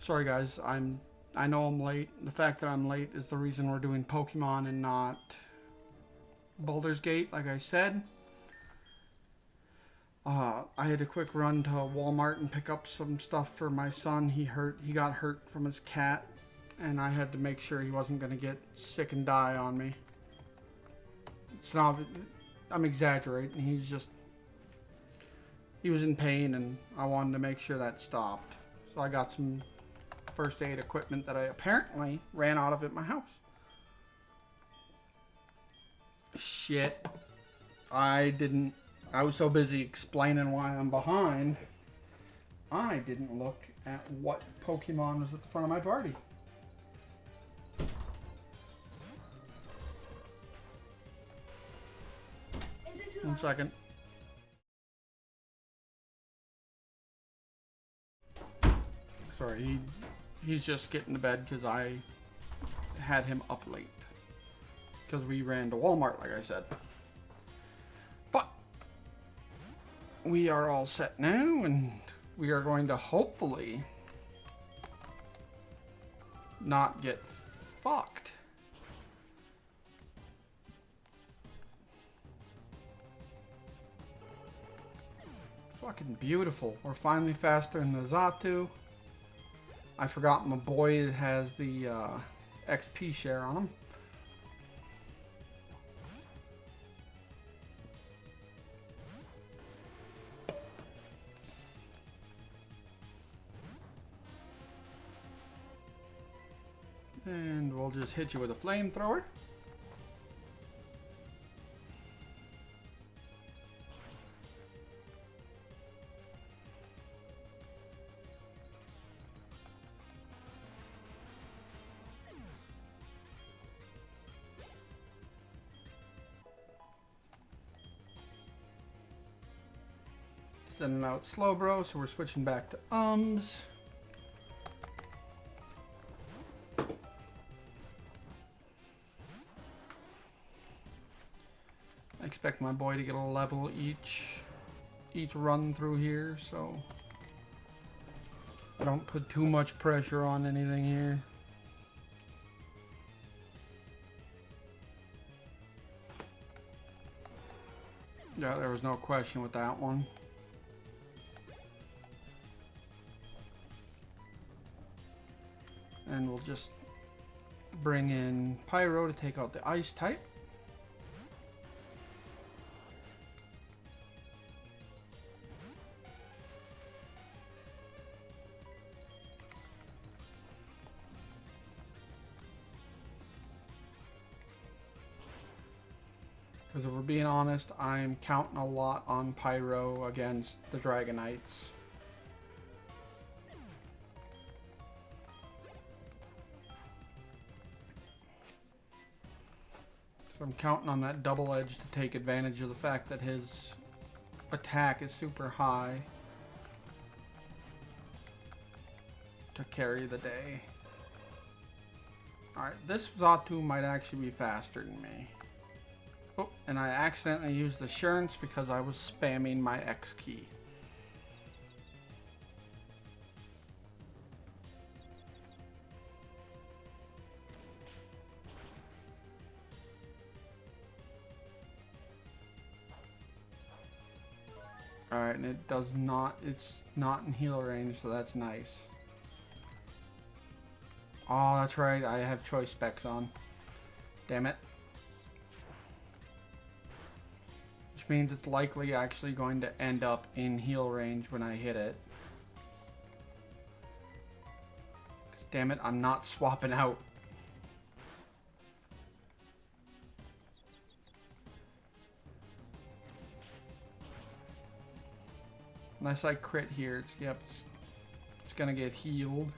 Sorry guys, I know I'm late. The fact that I'm late is the reason we're doing Pokemon and not Baldur's Gate, like I said. I had a quick run to Walmart and pick up some stuff for my son. He got hurt from his cat, and I had to make sure he wasn't gonna get sick and die on me. It's not, I'm exaggerating. He was in pain, and I wanted to make sure that stopped. So I got some first aid equipment that I apparently ran out of at my house. Shit. I was so busy explaining why I'm behind, I didn't look at what Pokemon was at the front of my party. One second. Sorry, he's just getting to bed because I had him up late. Because we ran to Walmart, like I said. But we are all set now, and we are going to hopefully not get fucked. Fucking beautiful. We're finally faster than the Zatu. I forgot my boy has the XP share on him. And we'll just hit you with a flamethrower. Sending out Slowbro, so we're switching back to ums. I expect my boy to get a level each run through here, so I don't put too much pressure on anything here. Yeah, there was no question with that one. And we'll just bring in Pyro to take out the ice type. Because if we're being honest, I'm counting a lot on Pyro against the Dragonites. So I'm counting on that double edge to take advantage of the fact that his attack is super high to carry the day. Alright, this Zatu might actually be faster than me. Oh, and I accidentally used Assurance because I was spamming my X key. Alright, and it's not in heal range, so that's nice. Oh, that's right, I have choice specs on. Damn it. Which means it's likely actually going to end up in heal range when I hit it. 'Cause damn it, I'm not swapping out. Unless I crit here, it's gonna get healed.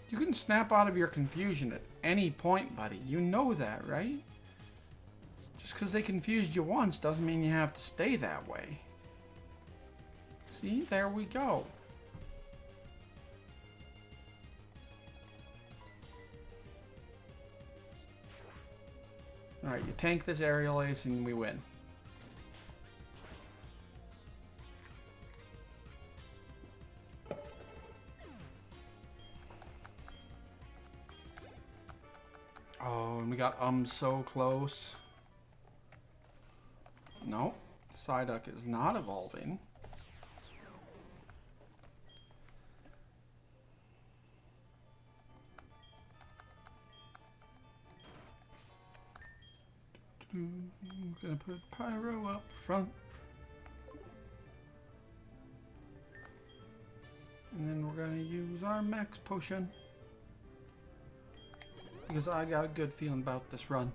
You can snap out of your confusion at any point, buddy. You know that, right? Just because they confused you once doesn't mean you have to stay that way. See, there we go. Alright, you tank this aerial ace and we win. Oh, and we got so close. Nope. Psyduck is not evolving. I'm gonna put Pyro up front. And then we're gonna use our max potion. Because I got a good feeling about this run.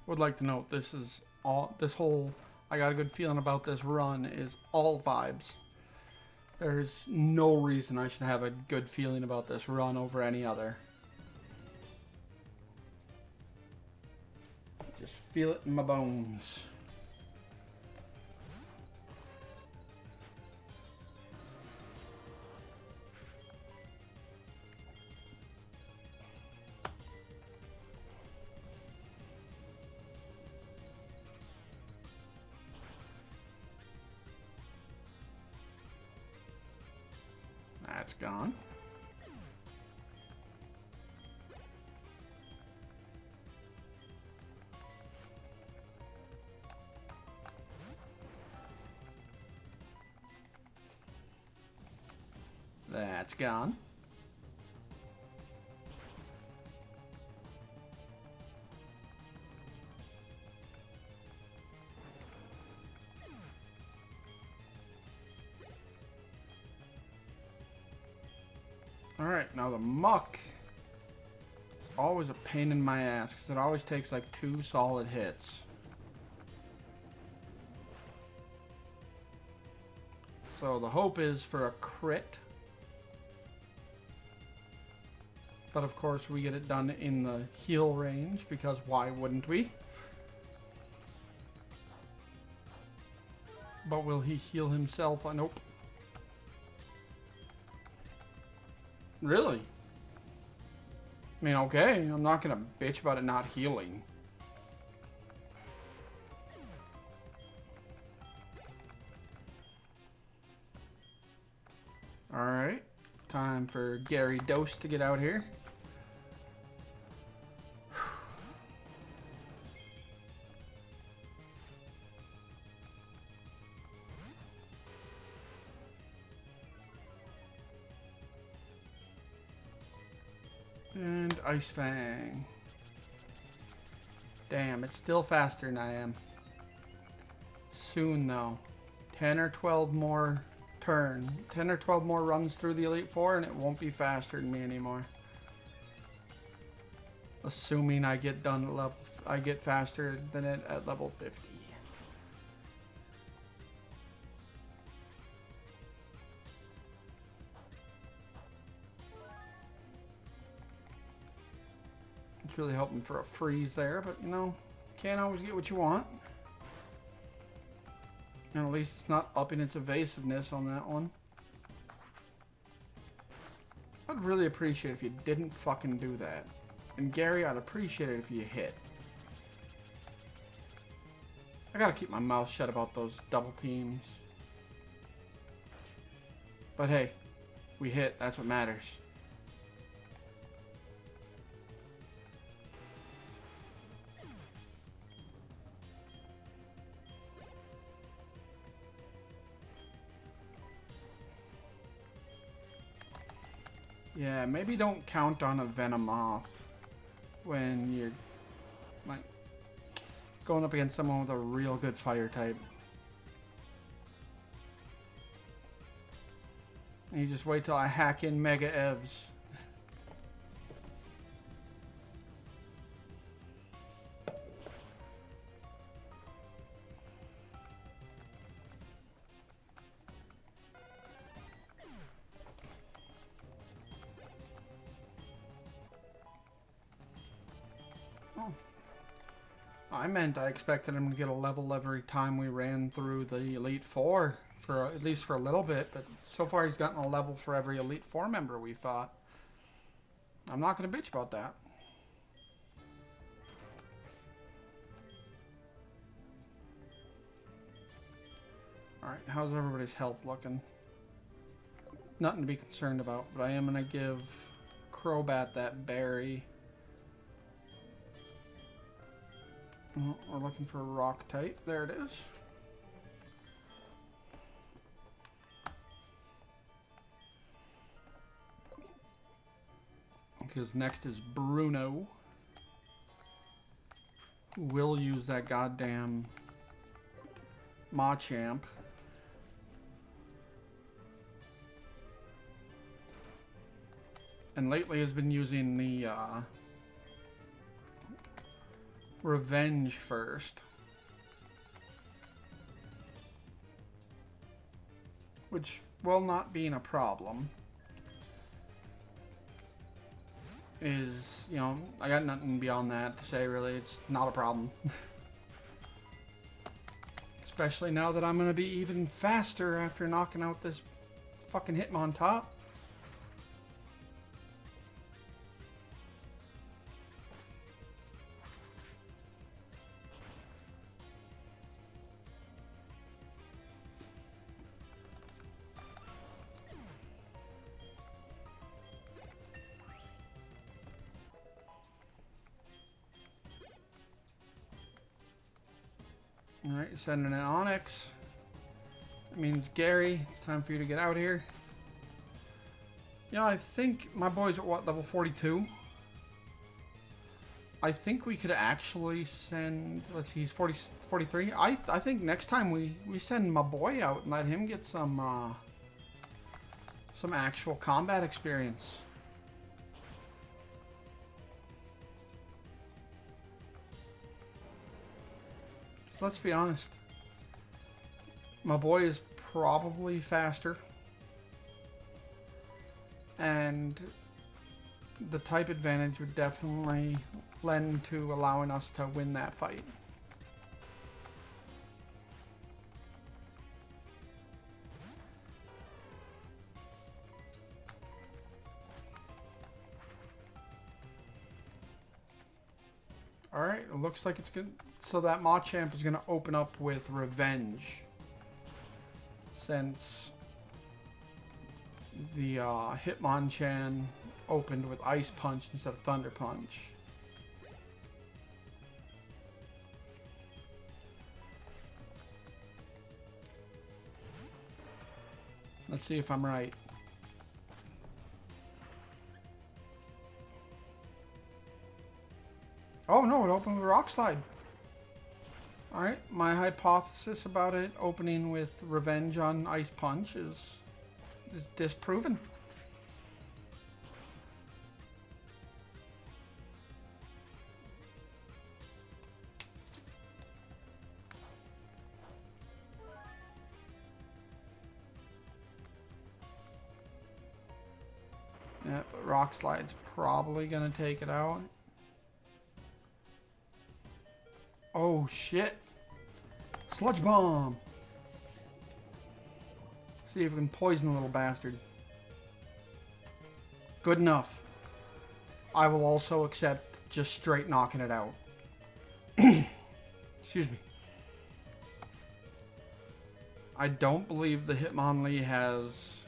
Would like to note this whole I got a good feeling about this run is all vibes. There's no reason I should have a good feeling about this run over any other. Just feel it in my bones. That's gone. That's gone. Alright, now the muck is always a pain in my ass because it always takes like 2 solid hits. So the hope is for a crit. But of course we get it done in the heal range because why wouldn't we? But will he heal himself? Nope. Really? I mean, okay, I'm not gonna bitch about it not healing. Alright, time for Gary Dose to get out here. And Ice Fang. Damn, it's still faster than I am. Soon though. 10 or 12 more 10 or 12 more runs through the Elite Four and it won't be faster than me anymore. Assuming I get done at level, I get faster than it at level 50. It's really hoping for a freeze there, but you know, can't always get what you want. And at least it's not upping its evasiveness on that one. I'd really appreciate if you didn't fucking do that. And Gary, I'd appreciate it if you hit. I gotta keep my mouth shut about those double teams. But hey, we hit, that's what matters. Yeah, maybe don't count on a Venomoth when you're like going up against someone with a real good fire type. And you just wait till I hack in Mega Evs. I meant I expected him to get a level every time we ran through the Elite Four for at least for a little bit, but so far he's gotten a level for every Elite Four member we fought. I'm not going to bitch about that. Alright, how's everybody's health looking? Nothing to be concerned about, but I am going to give Crobat that berry. Oh, we're looking for a rock type. There it is. Because next is Bruno, who will use that goddamn Machamp. And lately has been using the Revenge first. Which will not being a problem. Is, you know, I got nothing beyond that to say, really. It's not a problem. Especially now that I'm going to be even faster after knocking out this fucking Hitmontop. Alright, sending an Onyx. That means Gary, it's time for you to get out here. Yeah, I think my boy's at what, level 42? I think we could actually send, let's see, he's 43. I think next time we send my boy out and let him get some actual combat experience. Let's be honest. My boy is probably faster. And the type advantage would definitely lend to allowing us to win that fight. Alright, it looks like it's good. So that Machamp is going to open up with Revenge. Since the Hitmonchan opened with Ice Punch instead of Thunder Punch. Let's see if I'm right. Oh no, it opened with Rock Slide. Alright, my hypothesis about it opening with Revenge on Ice Punch is disproven. Yeah, but Rock Slide's probably gonna take it out. Oh shit. Sludge Bomb. See if we can poison the little bastard. Good enough. I will also accept just straight knocking it out. Excuse me. I don't believe the Hitmonlee has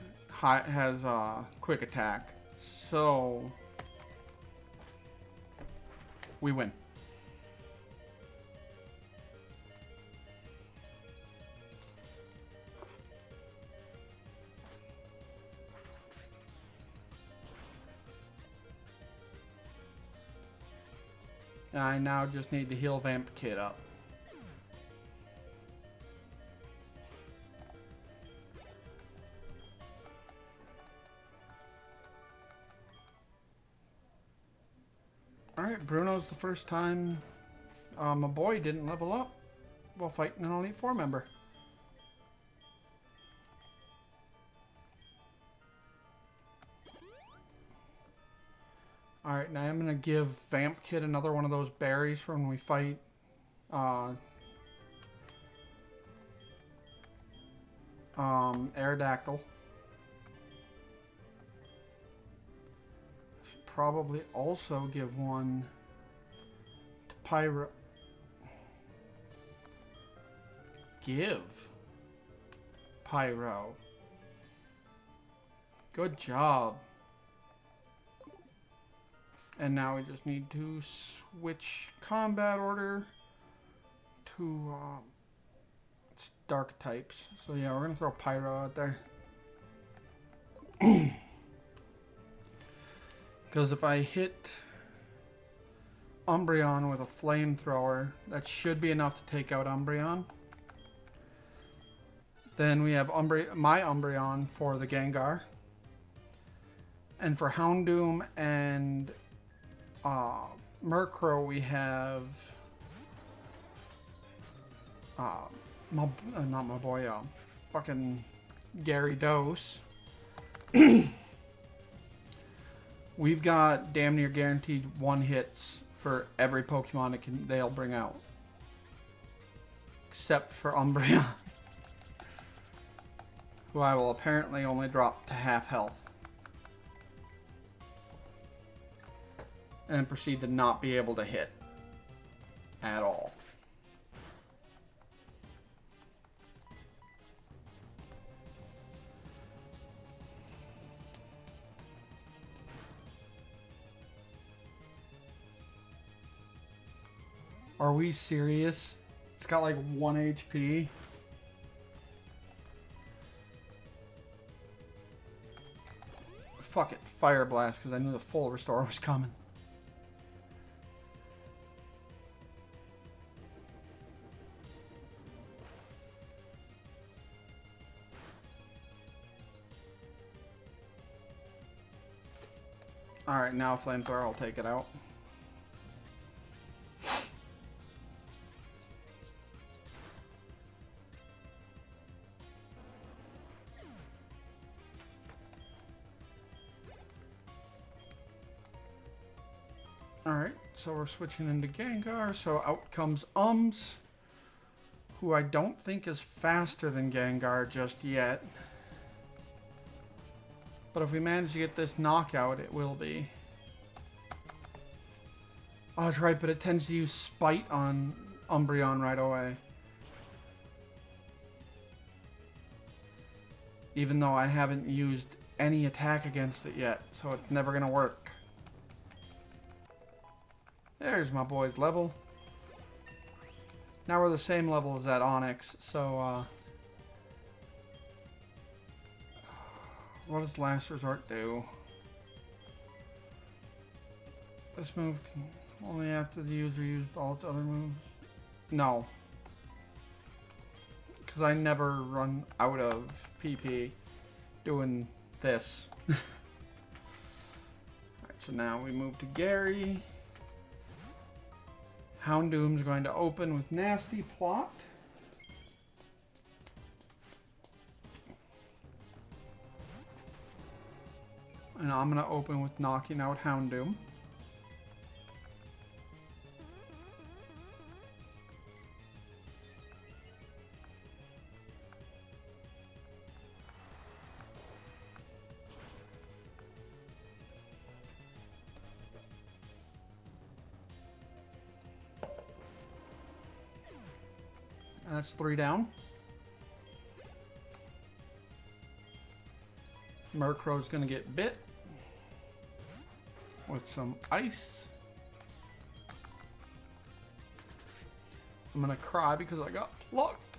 quick attack. So we win. And I now just need to heal Vamp Kid up. Alright, Bruno's the first time my boy didn't level up while fighting an Elite Four member. Alright, now I'm going to give Vamp Kid another one of those berries from when we fight Aerodactyl. Should probably also give one to Pyro. Give Pyro. Good job. And now we just need to switch combat order to it's dark types. So yeah, we're gonna throw Pyro out there. Because if I hit Umbreon with a flamethrower, that should be enough to take out Umbreon. Then we have my Umbreon for the Gengar. And for Houndoom and Murkrow, we have not my boy, fucking Gyarados. We've got damn near guaranteed one hits for every Pokemon they'll bring out, except for Umbreon, who I will apparently only drop to half health. And proceed to not be able to hit at all. Are we serious? It's got like 1 HP. Fuck it, Fire Blast, because I knew the full restore was coming. Alright, now Flamethrower, I'll take it out. Alright, so we're switching into Gengar, so out comes who I don't think is faster than Gengar just yet. But if we manage to get this knockout, it will be. Oh, that's right, but it tends to use Spite on Umbreon right away. Even though I haven't used any attack against it yet, so it's never going to work. There's my boy's level. Now we're the same level as that Onix, so what does Last Resort do? This move can only after the user used all its other moves. No. Because I never run out of PP doing this. Alright, so now we move to Gary. Houndoom's going to open with Nasty Plot. And I'm going to open with knocking out Houndoom. And that's 3 down. Murkrow's going to get bit with some ice. I'm going to cry because I got plucked.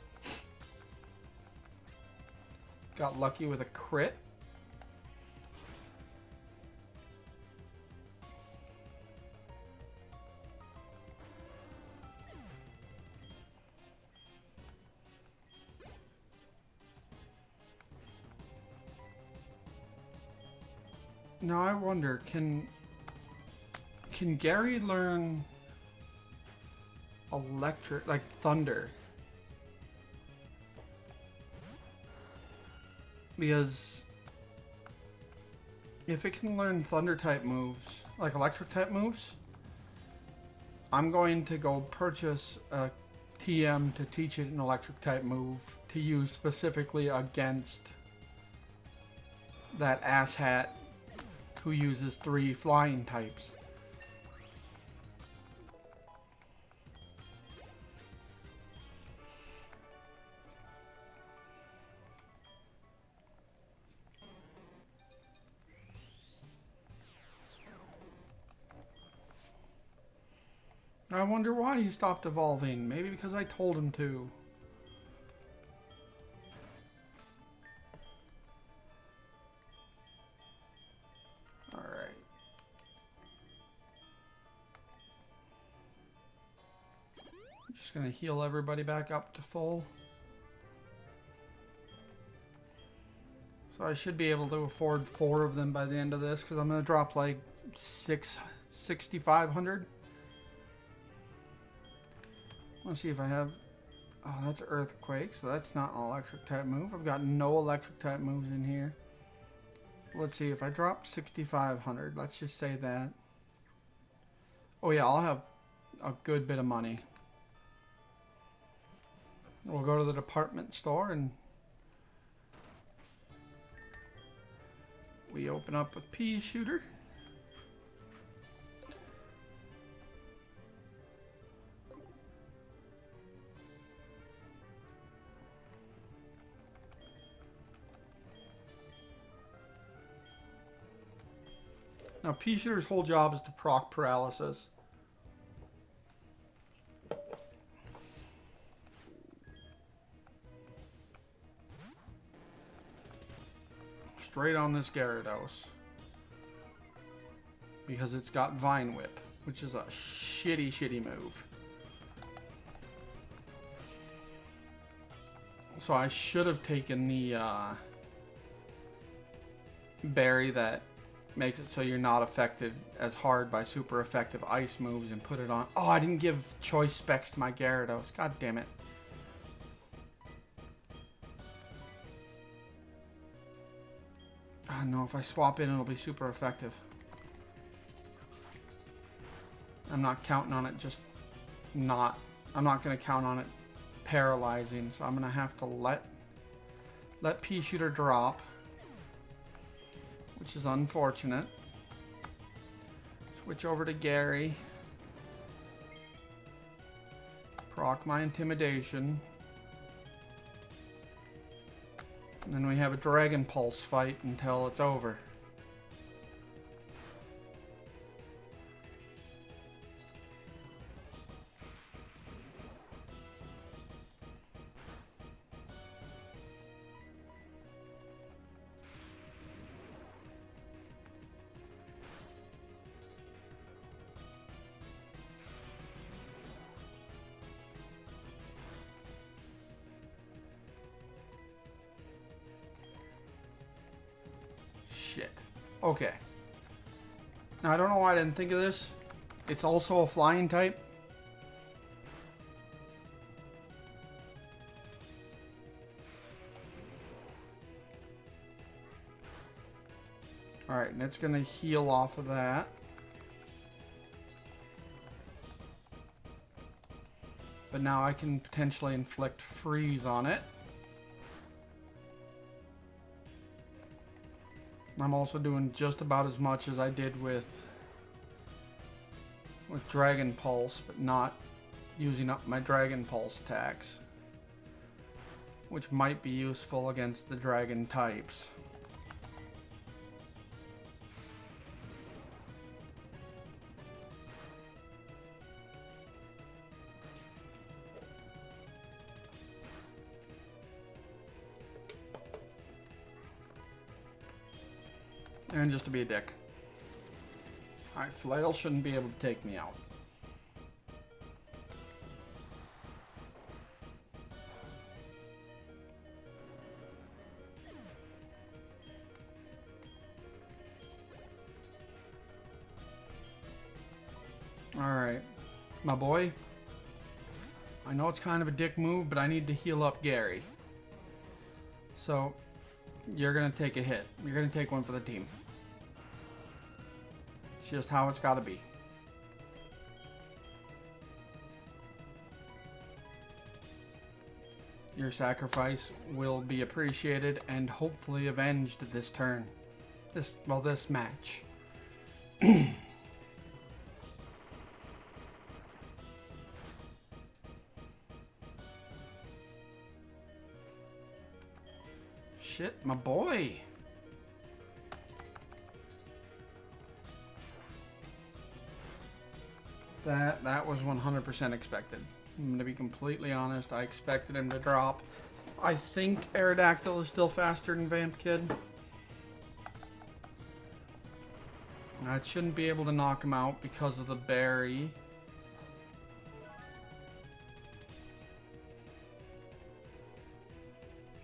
Got lucky with a crit. Now I wonder, can Gary learn electric, like thunder? Because if it can learn thunder type moves, like electric type moves, I'm going to go purchase a TM to teach it an electric type move to use specifically against that asshat who uses 3 flying types. I wonder why he stopped evolving. Maybe because I told him to. Alright. Just gonna heal everybody back up to full. So I should be able to afford 4 of them by the end of this, because I'm gonna drop like 6,500. Let's see if I have... Oh, that's Earthquake, so that's not an electric type move. I've got no electric type moves in here. Let's see, if I drop 6,500, let's just say that. Oh yeah, I'll have a good bit of money. We'll go to the department store and we open up a pea shooter. Now, pea shooter's whole job is to proc paralysis. Straight on this Gyarados. Because it's got Vine Whip, which is a shitty move. So I should have taken the berry that makes it so you're not affected as hard by super effective ice moves and put it on. Oh, I didn't give choice specs to my Gyarados. God damn it. Oh no, if I swap in, it'll be super effective. I'm not counting on it just not... I'm not going to count on it paralyzing, so I'm going to have to let Pea Shooter drop, which is unfortunate. Switch over to Gary. Proc my Intimidation. And then we have a Dragon Pulse fight until it's over. Shit. Okay. Now, I don't know why I didn't think of this. It's also a flying type. Alright, and it's going to heal off of that. But now I can potentially inflict freeze on it. I'm also doing just about as much as I did with Dragon Pulse, but not using up my Dragon Pulse attacks, which might be useful against the Dragon types. And just to be a dick. Alright, Flail shouldn't be able to take me out. Alright, my boy. I know it's kind of a dick move, but I need to heal up Gary. So, you're going to take a hit. You're going to take one for the team. It's just how it's got to be. Your sacrifice will be appreciated and hopefully avenged this turn. This match. Shit, my boy. That was 100% expected. I'm going to be completely honest. I expected him to drop. I think Aerodactyl is still faster than Vamp Kid. I shouldn't be able to knock him out because of the berry.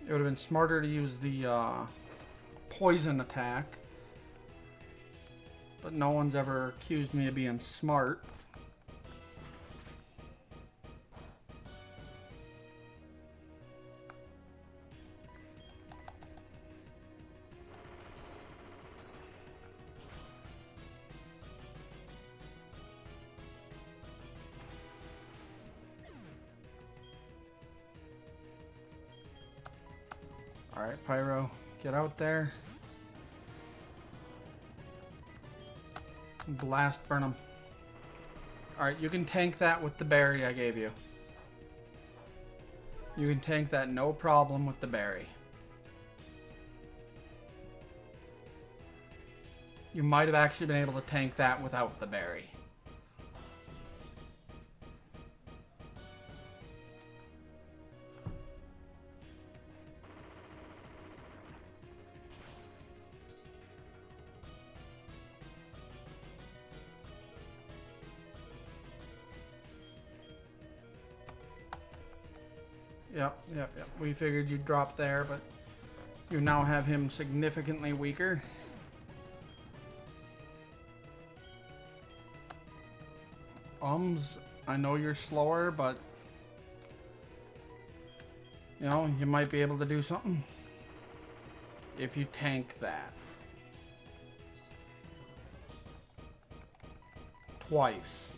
It would have been smarter to use the poison attack. But no one's ever accused me of being smart. Alright, Pyro, get out there. Blast burn him. Alright, you can tank that with the berry I gave you. You can tank that no problem with the berry. You might have actually been able to tank that without the berry. Yep. We figured you'd drop there, but you now have him significantly weaker. I know you're slower, but you know, you might be able to do something if you tank that. Twice.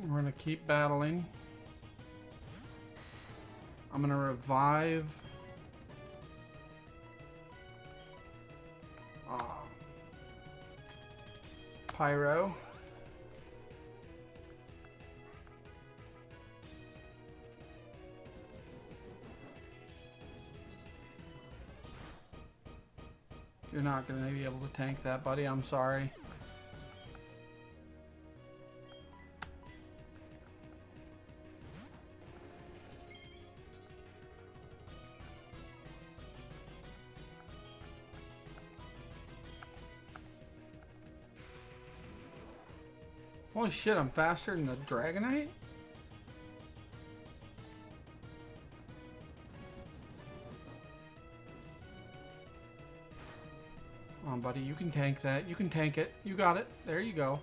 We're going to keep battling. I'm going to revive Pyro. You're not going to be able to tank that, buddy. I'm sorry. Holy shit, I'm faster than the Dragonite? Come on, buddy. You can tank that. You can tank it. You got it. There you go.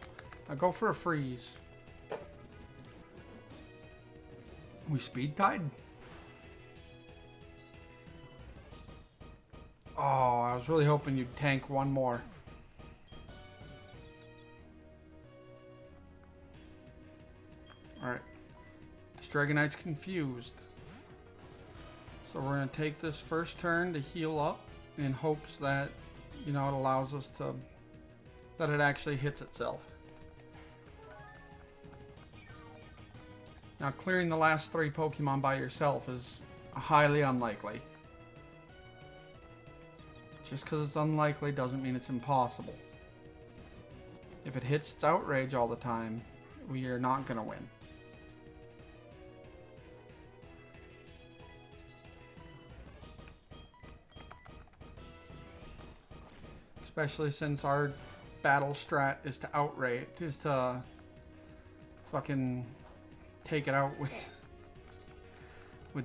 Now go for a freeze. We speed tied. Oh, I was really hoping you'd tank one more. Alright. This Dragonite's confused. So we're going to take this first turn to heal up in hopes that, you know, it allows us to... that it actually hits itself. Now, clearing the last 3 Pokemon by yourself is highly unlikely. Just because it's unlikely doesn't mean it's impossible. If it hits its Outrage all the time, we are not going to win. Especially since our battle strat is to outrage, is to fucking take it out with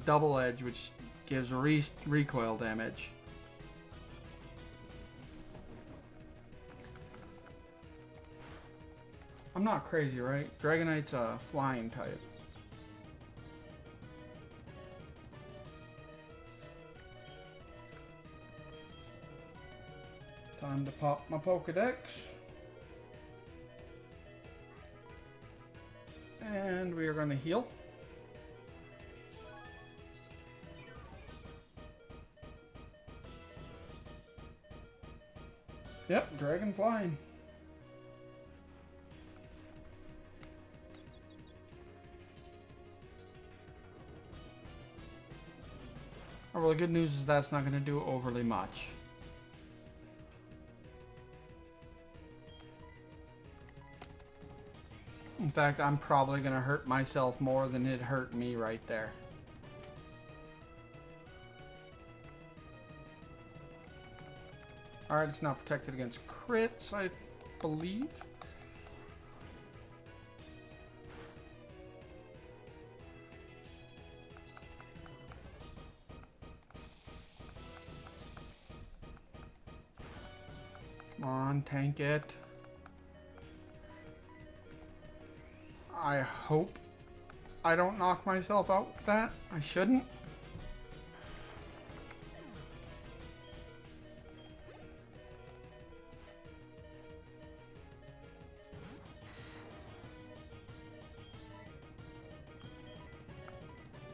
double edge, which gives recoil damage. I'm not crazy, right? Dragonite's a flying type. Time to pop my Pokedex. And we are going to heal. Yep, dragon flying. Oh, well, the good news is that's not going to do overly much. In fact, I'm probably going to hurt myself more than it hurt me right there. Alright, it's now protected against crits, I believe. Come on, tank it. I hope I don't knock myself out with that. I shouldn't.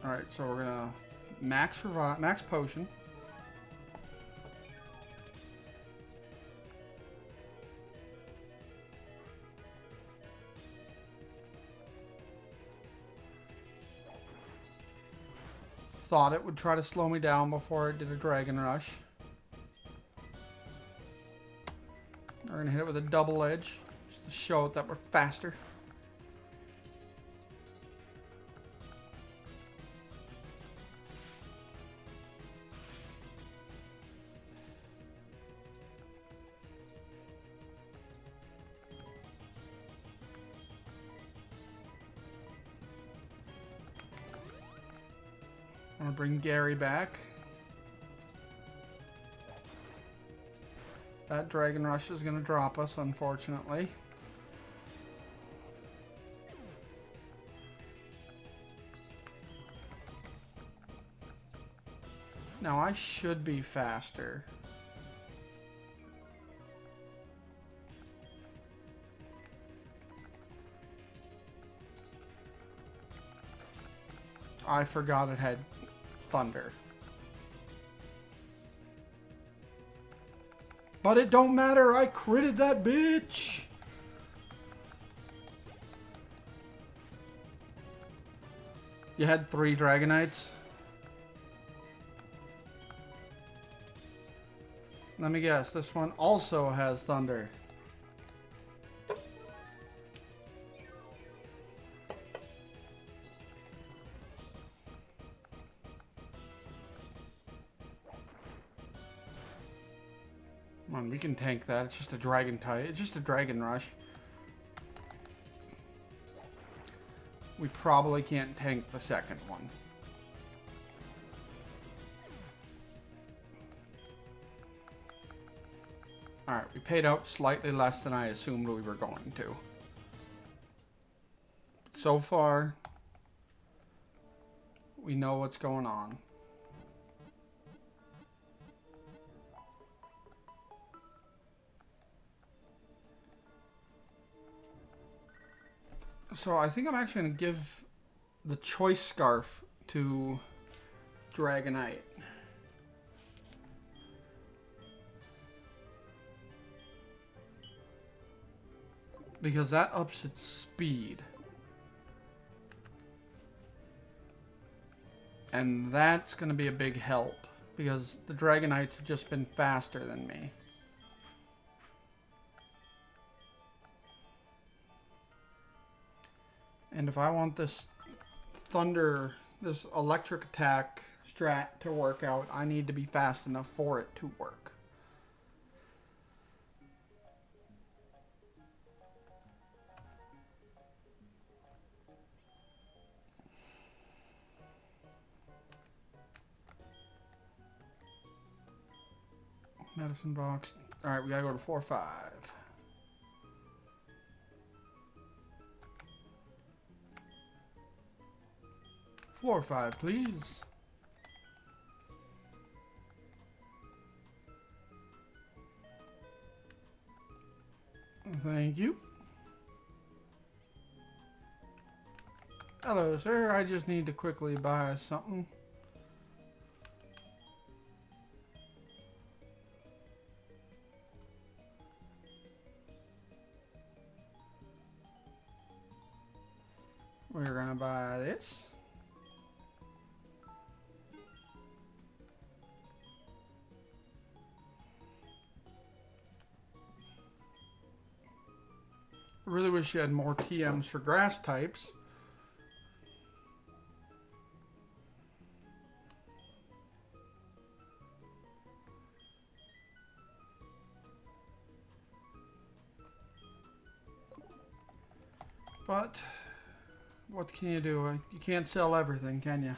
Alright, so we're gonna max revive, max potion. Thought it would try to slow me down before it did a Dragon Rush. We're gonna hit it with a double edge, just to show it that we're faster. I'm gonna bring Gary back. That Dragon Rush is gonna drop us, unfortunately. Now I should be faster. I forgot it had thunder. But it don't matter, I critted that bitch! You had 3 Dragonites? Let me guess, this one also has thunder. Come on, we can tank that. It's just a dragon type. It's just a dragon rush. We probably can't tank the second one. Alright, we paid out slightly less than I assumed we were going to. So far, we know what's going on. So I think I'm actually going to give the choice scarf to Dragonite. Because that ups its speed. And that's going to be a big help. Because the Dragonites have just been faster than me. And if I want this thunder, this electric attack strat to work out, I need to be fast enough for it to work. Medicine box. Alright, we gotta go to 4-5. Floor 5, please. Thank you. Hello, sir. I just need to quickly buy something. We're gonna buy this. I really wish you had more TMs for grass types. But what can you do? You can't sell everything, can you?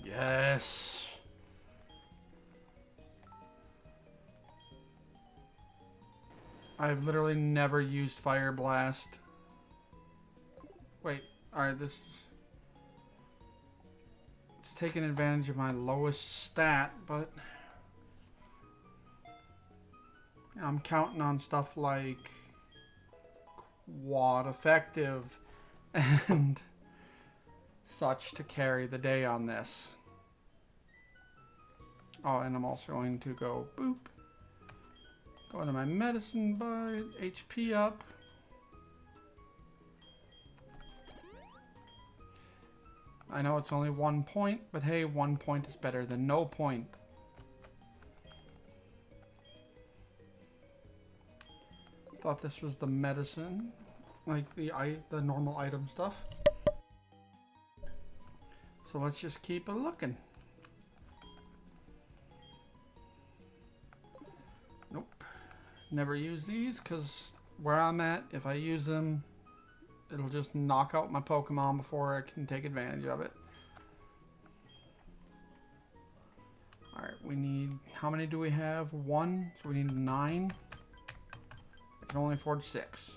Yes. I've literally never used Fire Blast. Wait, alright, this is... It's taking advantage of my lowest stat, but... I'm counting on stuff like... Quad effective and such to carry the day on this. Oh, and I'm also going to go boop. Go into my medicine bar, HP up. I know it's only 1 point, but hey, 1 point is better than no point. Thought this was the medicine, like the normal item stuff. So let's just keep it looking. Nope. Never use these because where I'm at, if I use them, it'll just knock out my Pokemon before I can take advantage of it. Alright, we need... How many do we have? 1. So we need 9. I can only afford 6.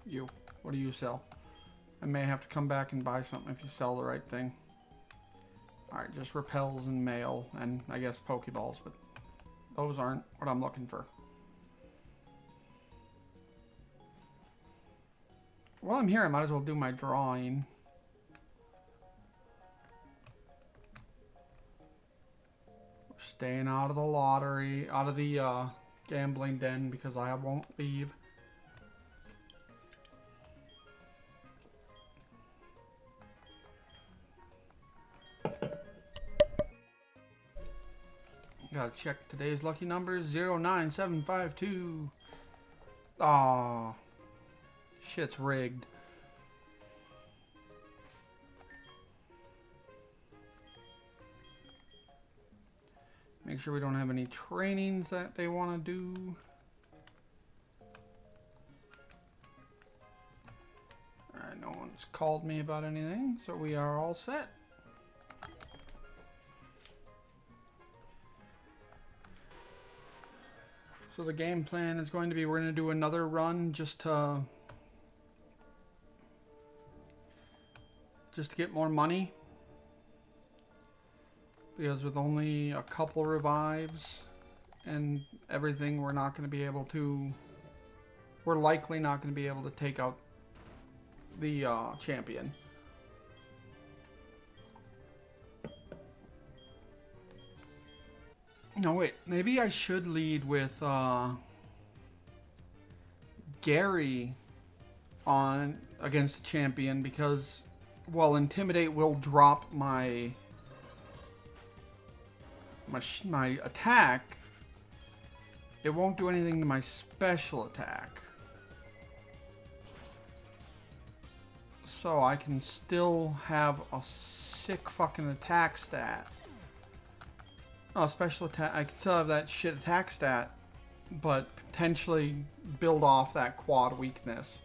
You. What do you sell? I may have to come back and buy something if you sell the right thing. Alright, just repels and mail and I guess Pokeballs, but those aren't what I'm looking for. While I'm here, I might as well do my drawing. We're staying out of the lottery, out of the gambling den because I won't leave. Gotta check today's lucky numbers. 09752. Aww. Shit's rigged. Make sure we don't have any trainings that they want to do. Alright, no one's called me about anything, so we are all set. So the game plan is going to be we're going to do another run just to get more money. Because with only a couple revives and everything, we're not going to be able to... We're likely not going to be able to take out the champion. No, wait. Maybe I should lead with Gary on against the champion because, well, Intimidate will drop my attack. It won't do anything to my special attack. So I can still have a sick fucking attack stat. Oh, special attack. I can still have that shit attack stat but potentially build off that quad weakness.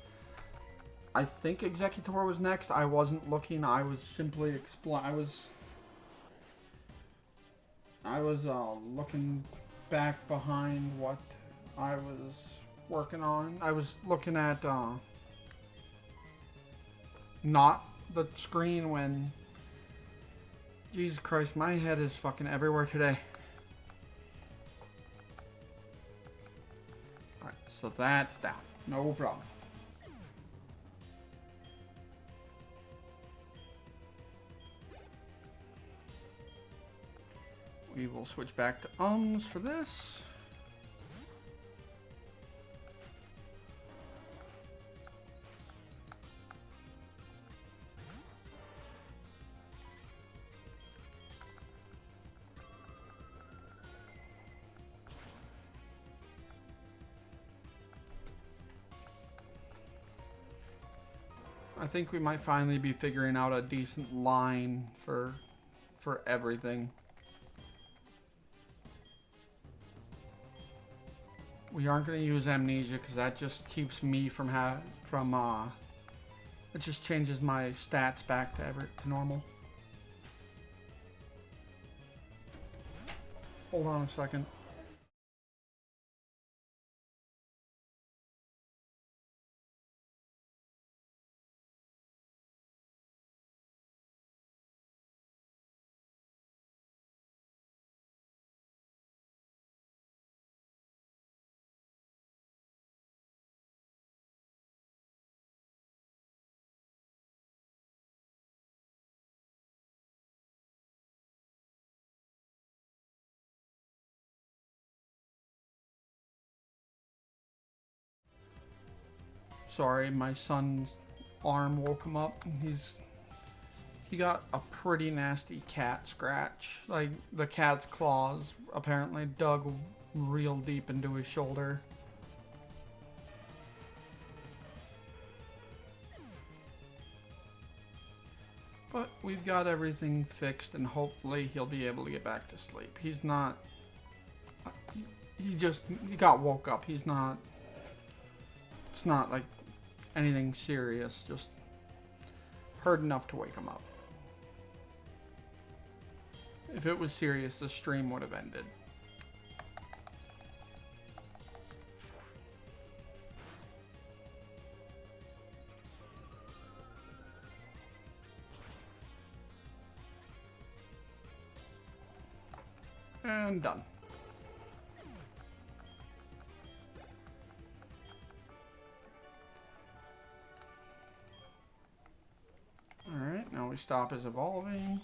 I think Executor was next. I wasn't looking. I was simply I was looking back behind what I was working on. I was looking at not the screen when... Jesus Christ, my head is fucking everywhere today. Alright, so that's down. No problem. We will switch back to ums for this. I think we might finally be figuring out a decent line for everything. We aren't going to use amnesia because that just keeps me from it just changes my stats back to normal. Hold on a second. Sorry, my son's arm woke him up. He got a pretty nasty cat scratch. Like, the cat's claws apparently dug real deep into his shoulder. But we've got everything fixed, and hopefully he'll be able to get back to sleep. He's not... He got woke up. He's not... It's not like anything serious, just heard enough to wake him up. If it was serious, the stream would have ended. And done. Alright, now we stop his evolving.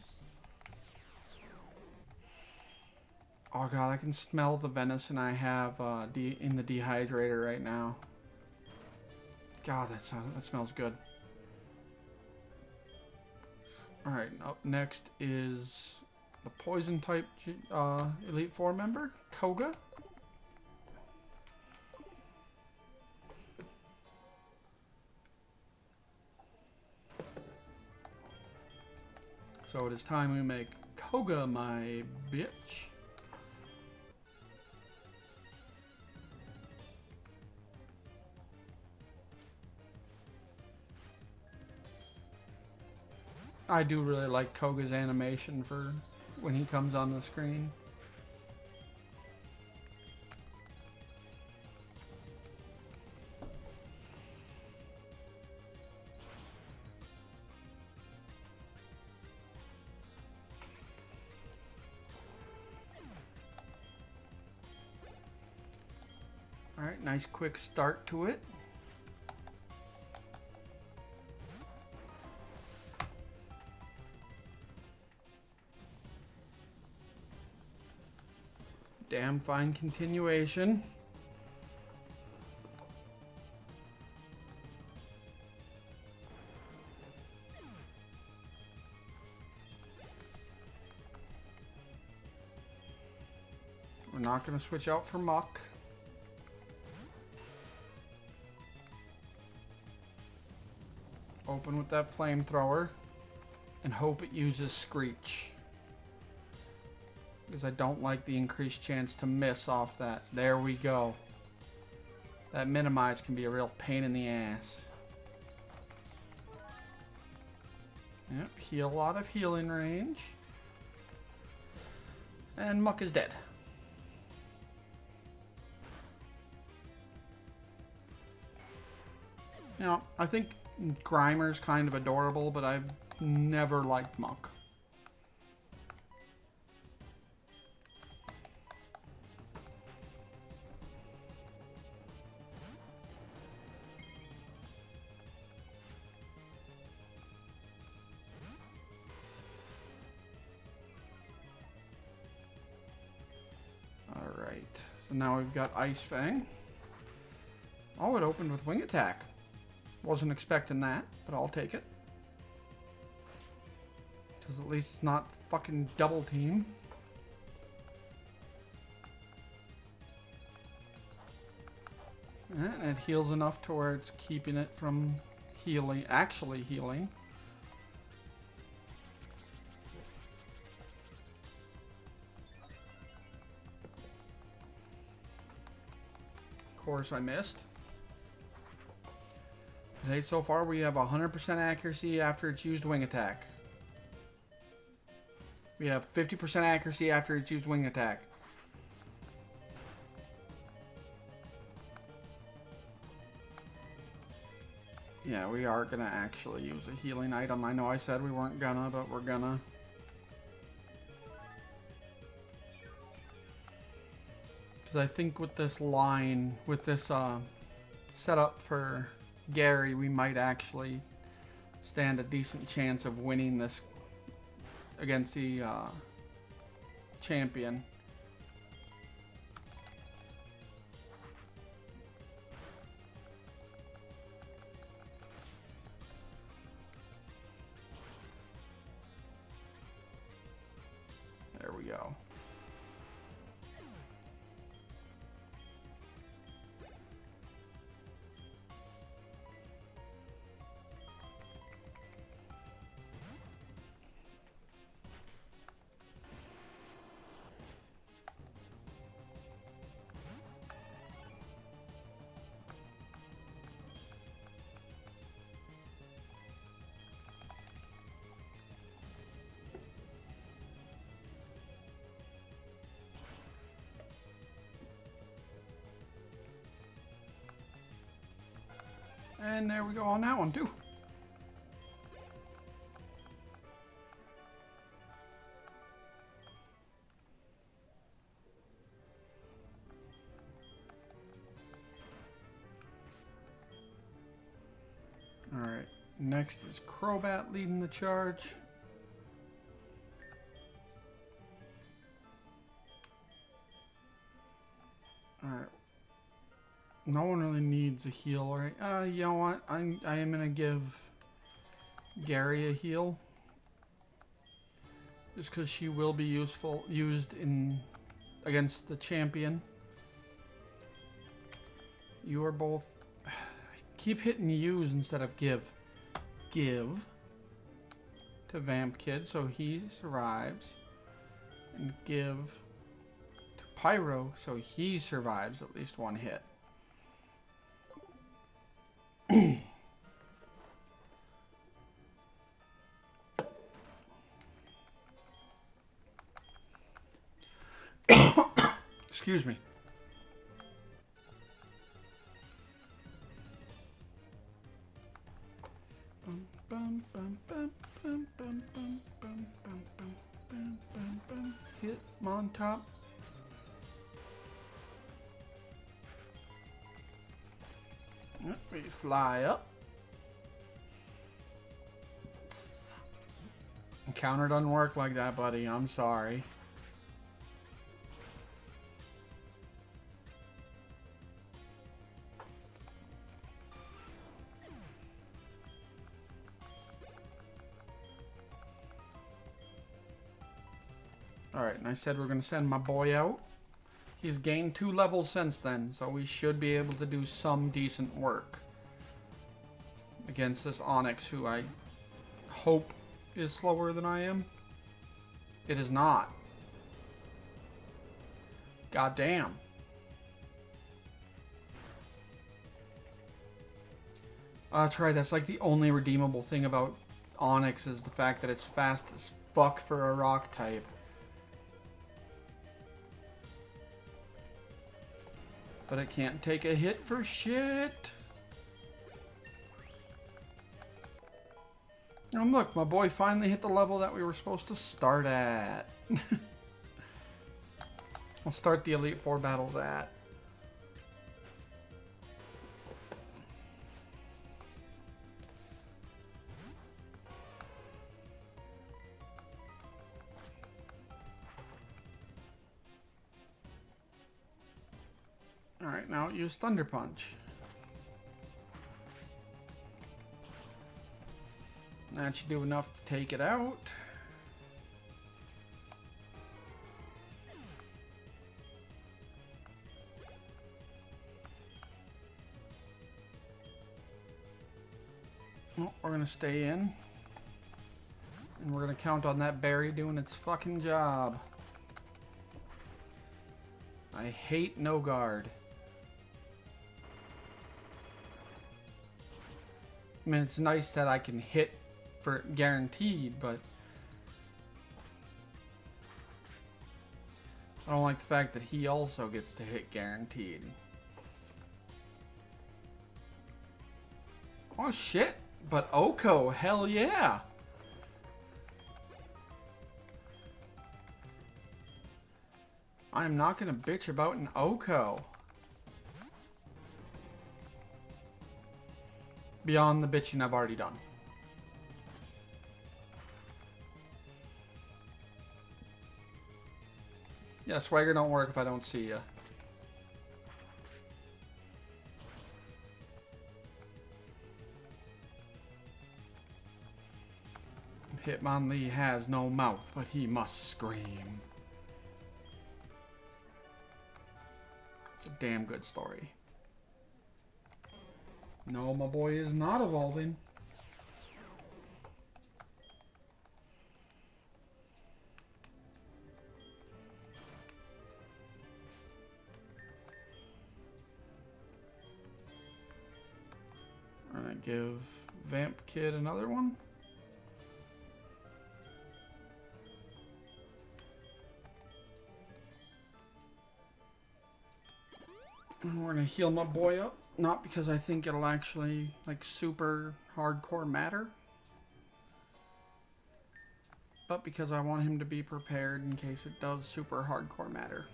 Oh god, I can smell the venison I have in the dehydrator right now. God, that smells good. Alright, up next is the poison type Elite Four member, Koga. So it is time we make Koga my bitch. I do really like Koga's animation for when he comes on the screen. Alright, nice quick start to it. Damn fine continuation. We're not going to switch out for Muck. Open with that flamethrower and hope it uses Screech. Because I don't like the increased chance to miss off that. There we go. That minimize can be a real pain in the ass. Yep, heal out of healing range. And Muck is dead. You know, I think Grimer's kind of adorable, but I've never liked Muck. Alright, so now we've got Ice Fang. Oh, it opened with Wing Attack. Wasn't expecting that, but I'll take it. Because at least it's not fucking double team. And it heals enough to where it's keeping it from healing, actually healing. Of course I missed. Today so far we have 100% accuracy after it's used Wing Attack. We have 50% accuracy after it's used Wing Attack. Yeah, we are gonna actually use a healing item. I know I said we weren't gonna, but we're gonna. Because I think with this line, with this setup for Gary, we might actually stand a decent chance of winning this against the champion. There we go. And there we go on that one too. Alright, next is Crobat leading the charge. Alright. No one really needs a heal, right? You know what? I am gonna give Gary a heal, just because she will be used in against the champion. You are both. I keep hitting use instead of give. Give to Vamp Kid so he survives, and give to Pyro so he survives at least one hit. Excuse me. Hit on top. We fly up. Counter doesn't work like that, buddy. I'm sorry. Alright, and I said we're going to send my boy out. He's gained 2 levels since then, so we should be able to do some decent work against this Onyx, who I hope is slower than I am. It is not. God damn. That's right, that's like the only redeemable thing about Onyx is the fact that it's fast as fuck for a rock type. But it can't take a hit for shit. And look, my boy finally hit the level that we were supposed to start at. I'll start the Elite Four battles at. Alright, now use Thunder Punch. That should do enough to take it out. Well, we're gonna stay in. And we're gonna count on that berry doing its fucking job. I hate no guard. I mean, it's nice that I can hit for guaranteed, but I don't like the fact that he also gets to hit guaranteed. Oh shit, but Oko, hell yeah. I'm not gonna bitch about an Oko. Beyond the bitching I've already done. Yeah, swagger don't work if I don't see ya. Hitmonlee has no mouth, but he must scream. It's a damn good story. No, my boy is not evolving. I'm gonna give Vamp Kid another one. And we're gonna heal my boy up. Not because I think it'll actually, like, super hardcore matter. But because I want him to be prepared in case it does super hardcore matter.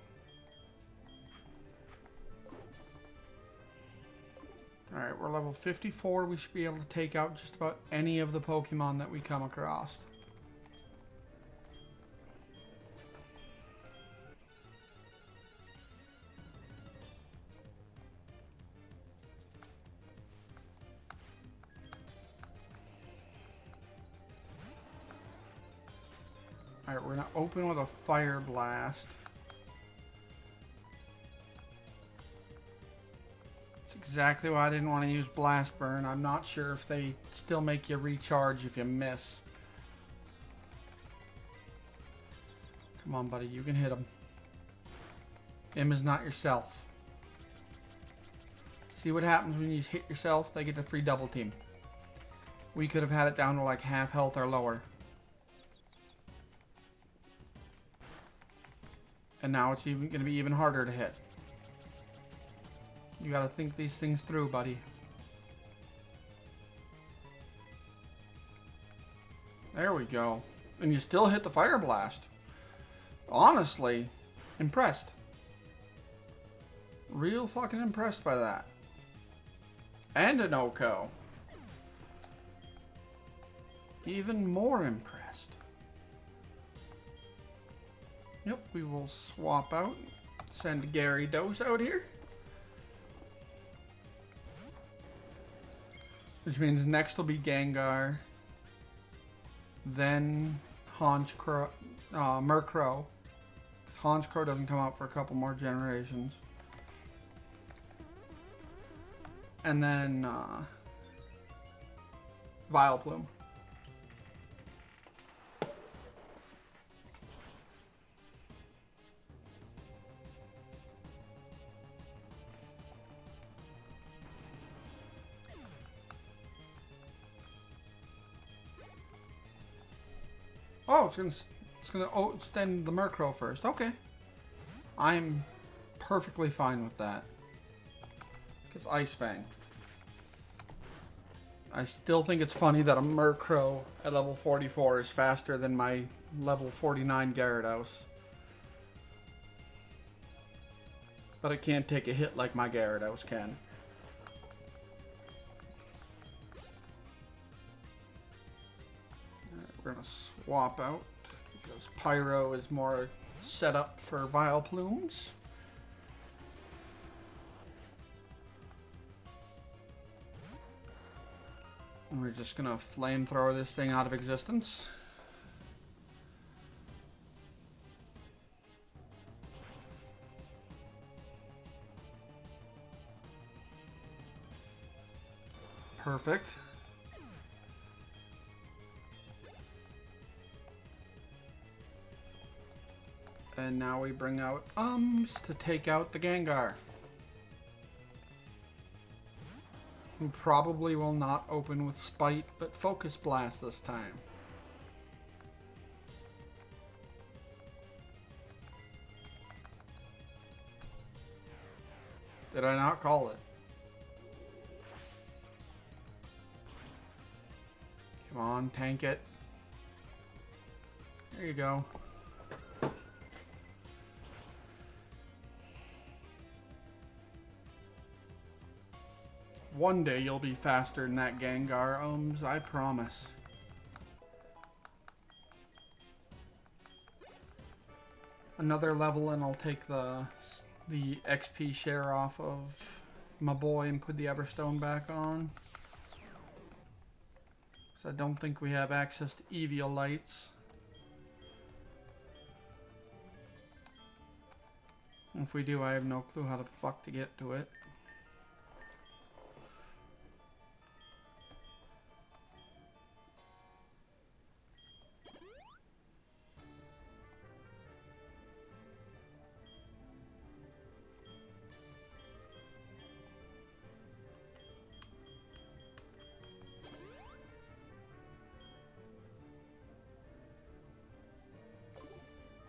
Alright, we're level 54. We should be able to take out just about any of the Pokemon that we come across. Alright, we're going to open with a Fire Blast. That's exactly why I didn't want to use Blast Burn. I'm not sure if they still make you recharge if you miss. Come on, buddy. You can hit him. Him is not yourself. See what happens when you hit yourself? They get a free double team. We could have had it down to like half health or lower. And now it's even going to be even harder to hit. You got to think these things through, buddy. There we go. And you still hit the Fire Blast. Honestly, impressed. Real fucking impressed by that. And an Oko. Even more impressed. Yep, we will swap out. Send Gyarados out here. Which means next will be Gengar. Then Honchkrow, Murkrow. Honchkrow doesn't come out for a couple more generations. And then Vileplume. Oh, it's gonna extend the Murkrow first. Okay. I'm perfectly fine with that. Because Ice Fang. I still think it's funny that a Murkrow at level 44 is faster than my level 49 Gyarados. But it can't take a hit like my Gyarados can. We're going to swap out because Pyro is more set up for Vileplumes. And we're just going to flamethrower this thing out of existence. Perfect. And now we bring out to take out the Gengar. Who probably will not open with Spite, but Focus Blast this time. Did I not call it? Come on, tank it. There you go. One day you'll be faster than that Gengar, I promise. Another level and I'll take the XP share off of my boy and put the Everstone back on. So I don't think we have access to Eviolites. If we do, I have no clue how the fuck to get to it.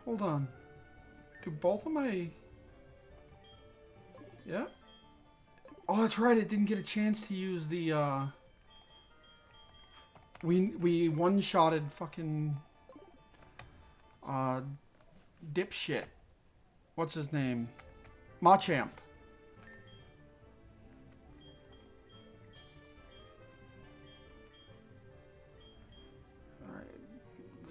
Hold on. Do both of my... Yeah? Oh, that's right. It didn't get a chance to use the, We one-shotted fucking... dipshit. What's his name? Machamp.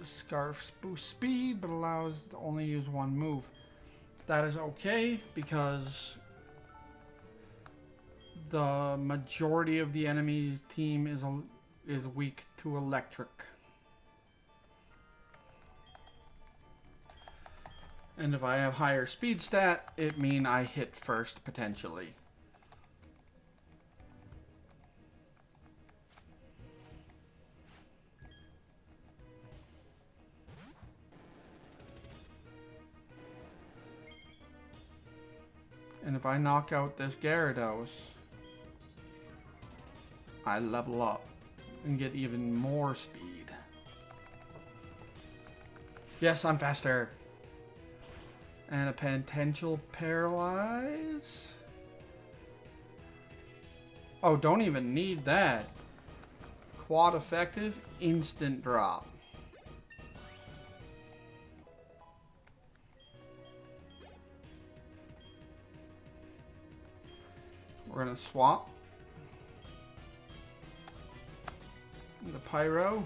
Scarf boosts speed, but allows to only use one move. That is okay, because the majority of the enemy team is weak to electric. And if I have higher speed stat, it means I hit first, potentially. And if I knock out this Gyarados, I level up and get even more speed. Yes, I'm faster. And a potential paralyze. Oh, don't even need that. Quad effective, instant drop. We're gonna swap the Pyro.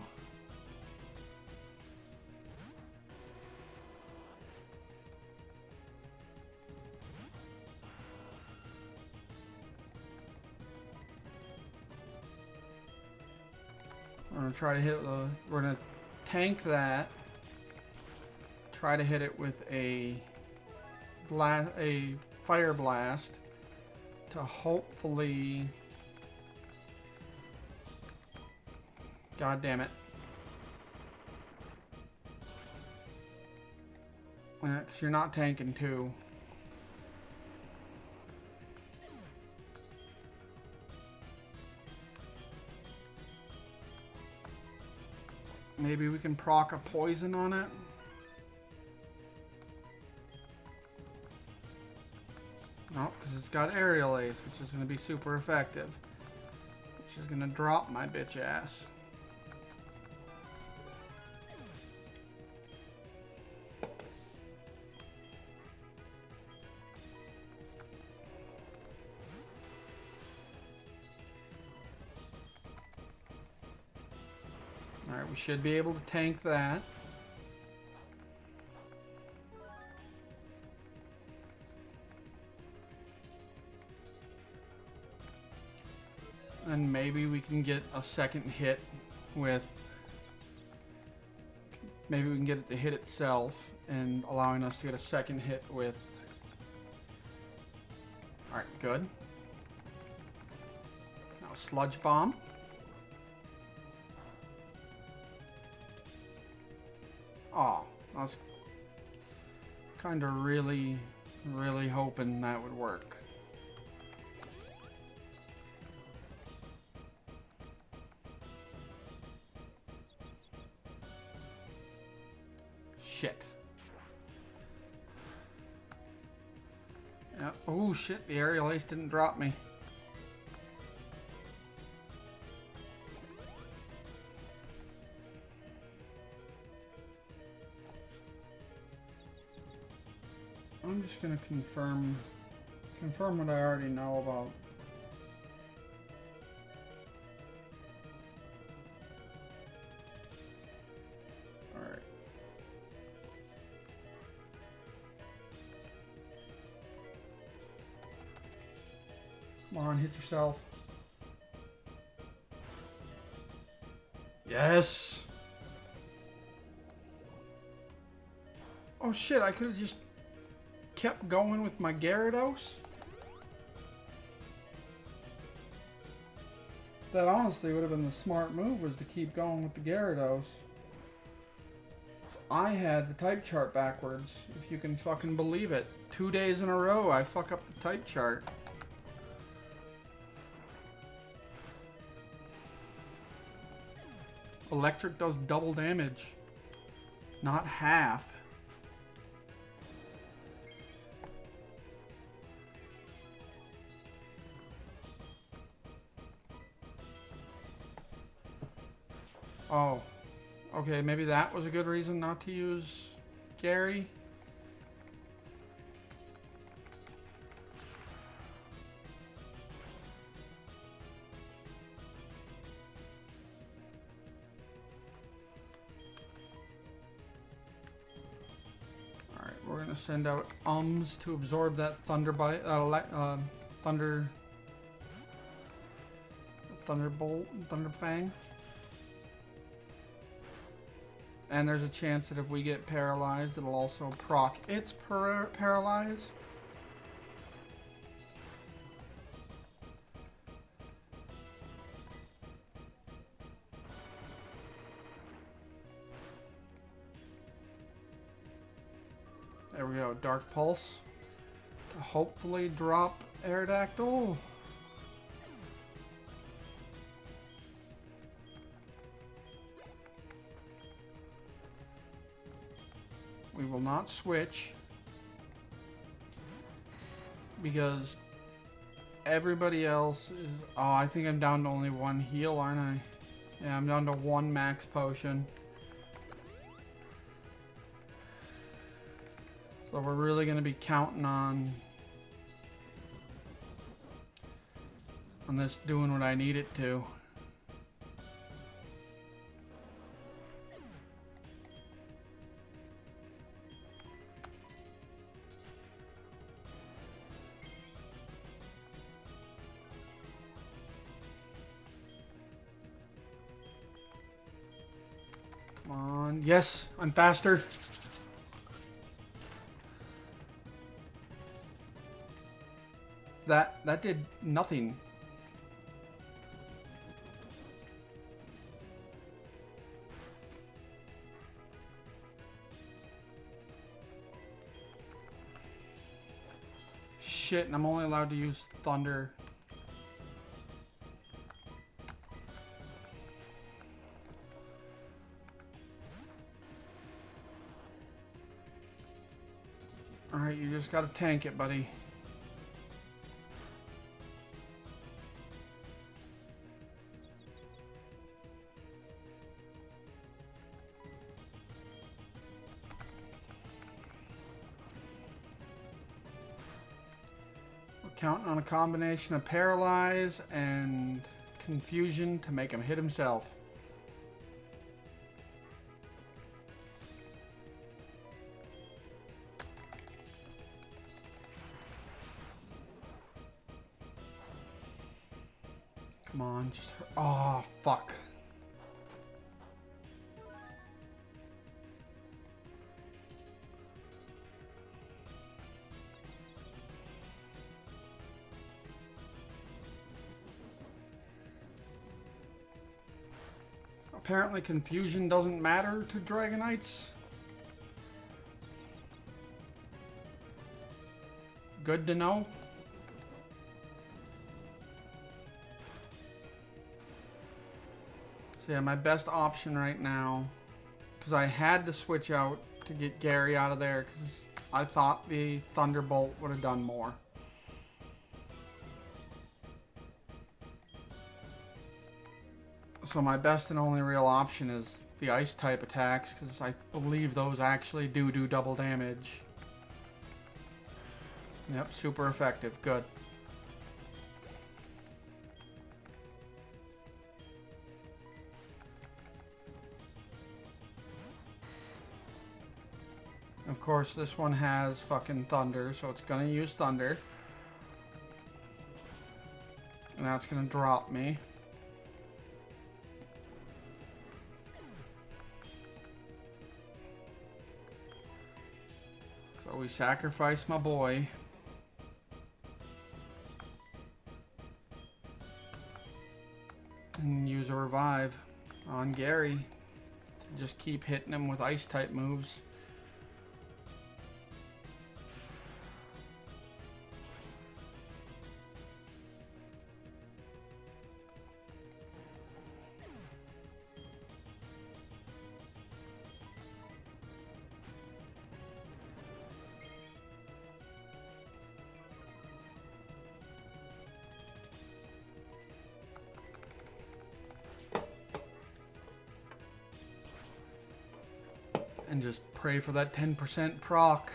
We're gonna try to hit the. We're gonna tank that. Try to hit it with a fire blast. To hopefully... God damn it. Because you're not tanking too. Maybe we can proc a poison on it. No, because it's got aerial ace, which is going to be super effective. Which is going to drop my bitch ass. Alright, we should be able to tank that. And maybe we can get a second hit with... Maybe we can get it to hit itself and allowing us to get a second hit with... Alright, good. Now Sludge Bomb. Oh, I was kind of really hoping that would work. Shit. Yeah. Oh shit, the aerial ace didn't drop me. I'm just gonna confirm what I already know about. Alright. Come on, hit yourself. Yes! Oh shit, I could have just kept going with my Gyarados. That honestly would have been the smart move, was to keep going with the Gyarados. So I had the type chart backwards, if you can fucking believe it. 2 days in a row I fuck up the type chart. Electric does double damage, not half. Oh, okay, maybe that was a good reason not to use Gary. Alright, we're gonna send out Ums to absorb that Thunder Bite, Thunderbolt, Thunder Fang. And there's a chance that if we get paralyzed, it'll also proc its paralyze. There we go, Dark Pulse to hopefully drop Aerodactyl. We will not switch because everybody else is... Oh, I think I'm down to only one heal, aren't I? Yeah, I'm down to one max potion. So we're really going to be counting on this doing what I need it to. Come on. Yes, I'm faster. That did nothing. Shit, and I'm only allowed to use Thunder. Alright, you just gotta tank it, buddy. We're counting on a combination of paralyze and confusion to make him hit himself. Come on, just... Oh, fuck. Apparently confusion doesn't matter to Dragonites. Good to know. So yeah, my best option right now, because I had to switch out to get Gary out of there, because I thought the Thunderbolt would have done more. So my best and only real option is the ice type attacks, because I believe those actually do double damage. Yep, super effective. Good. Of course, this one has fucking thunder, so it's gonna use thunder. And that's gonna drop me. So we sacrifice my boy. And use a revive on Gary to just keep hitting him with ice type moves. And just pray for that 10% proc.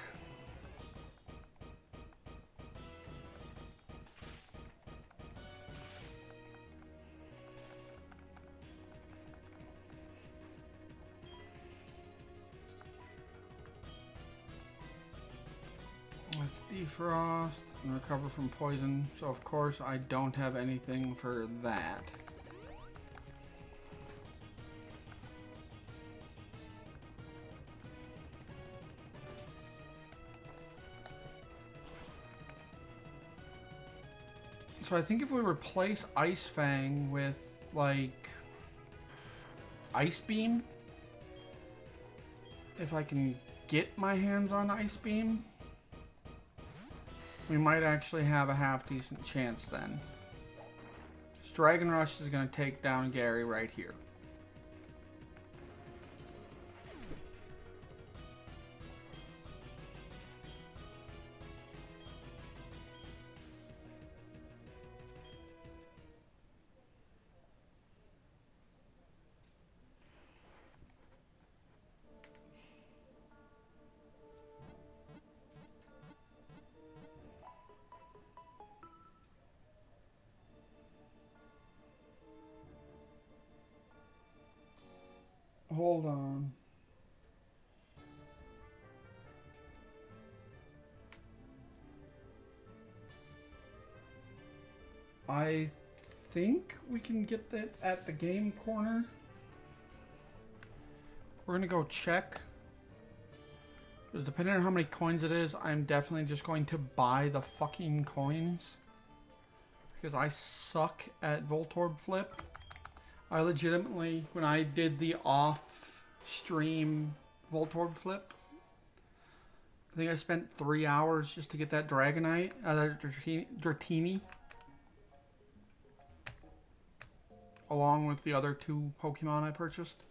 Let's defrost and recover from poison. So of course I don't have anything for that. So I think if we replace Ice Fang with, like, Ice Beam, if I can get my hands on Ice Beam, we might actually have a half-decent chance then. Dragon Rush is going to take down Gary right here. Hold on. I think we can get that at the game corner. We're gonna go check. Because depending on how many coins it is, I'm definitely just going to buy the fucking coins. Because I suck at Voltorb Flip. I legitimately, when I did the off-stream Voltorb Flip, I think I spent 3 hours just to get that Dragonite, Dratini. Along with the other 2 Pokemon I purchased.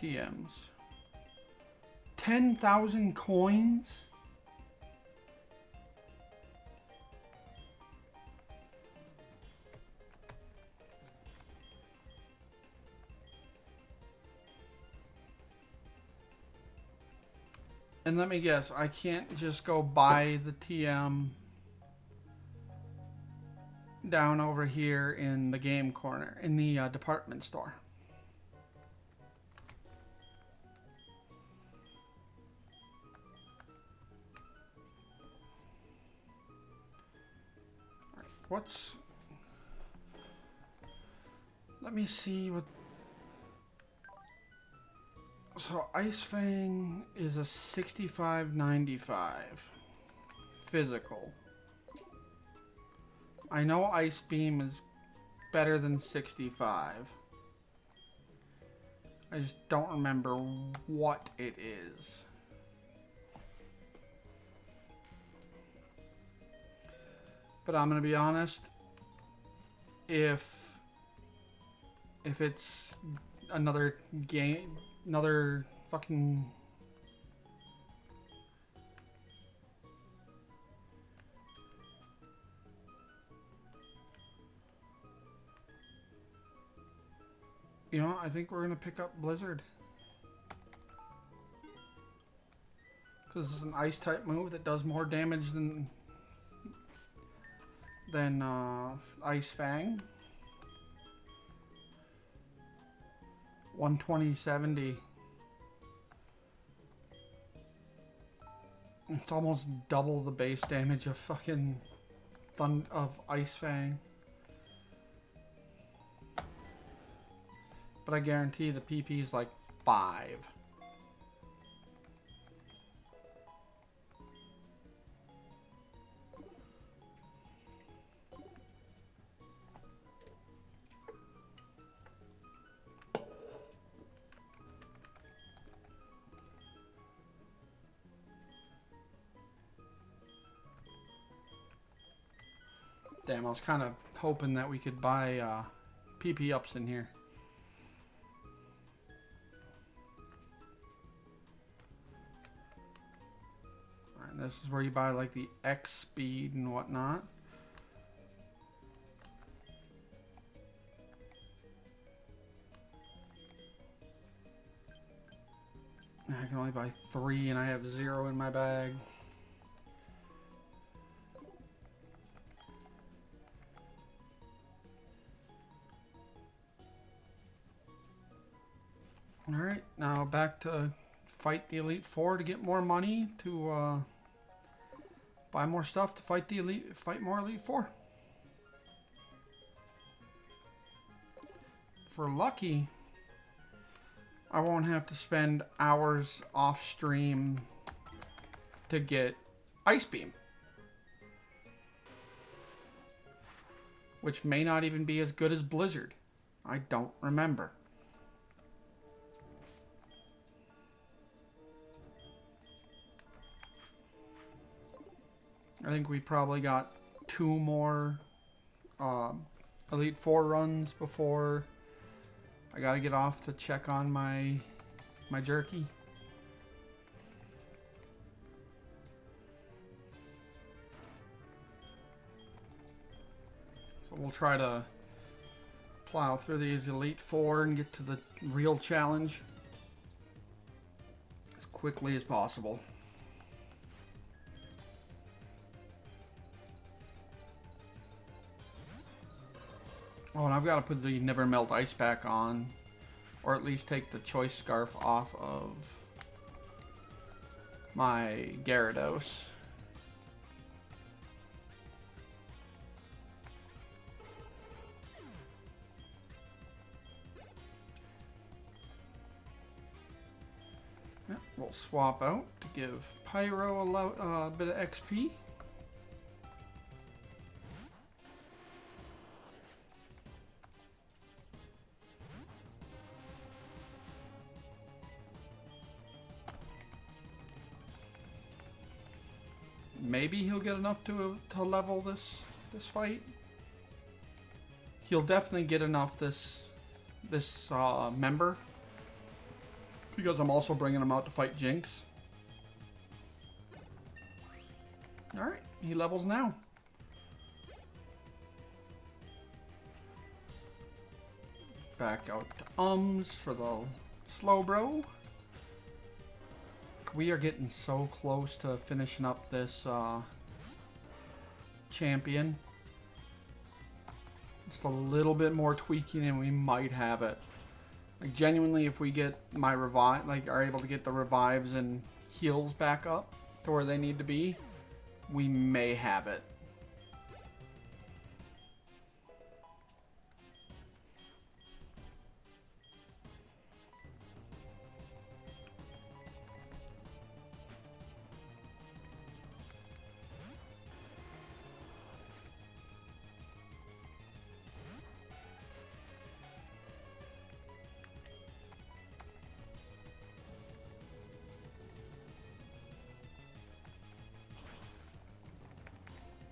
TMs. 10,000 coins? And let me guess, I can't just go buy the TM down over here in the game corner, in the department store. What's... Let me see what... So Ice Fang is a 65.95 physical. I know Ice Beam is better than 65. I just don't remember what it is. But I'm gonna be honest, if it's another game, another fucking... You know, I think we're gonna pick up Blizzard. Because it's an ice type move that does more damage than Ice Fang. 120-70. It's almost double the base damage of fucking Ice Fang. But I guarantee the PP is like 5. Damn, I was kind of hoping that we could buy PP ups in here. Alright, this is where you buy like the X speed and whatnot. I can only buy 3 and I have 0 in my bag. Alright, now back to fight the Elite Four to get more money to buy more stuff to fight more Elite Four. If we're lucky, I won't have to spend hours off stream to get Ice Beam. Which may not even be as good as Blizzard. I don't remember. I think we probably got 2 more Elite Four runs before I gotta get off to check on my jerky. So we'll try to plow through these Elite Four and get to the real challenge as quickly as possible. Oh, and I've got to put the Never Melt Ice Pack on, or at least take the Choice Scarf off of my Gyarados. Yeah, we'll swap out to give Pyro a bit of XP. Maybe he'll get enough to level this fight. He'll definitely get enough this member Because I'm also bringing him out to fight Jinx. Alright, he levels now. Back out to Ums for the slow bro. We are getting so close to finishing up this champion. Just a little bit more tweaking and we might have it. Like genuinely, if we get my revive, like are able to get the revives and heals back up to where they need to be, we may have it.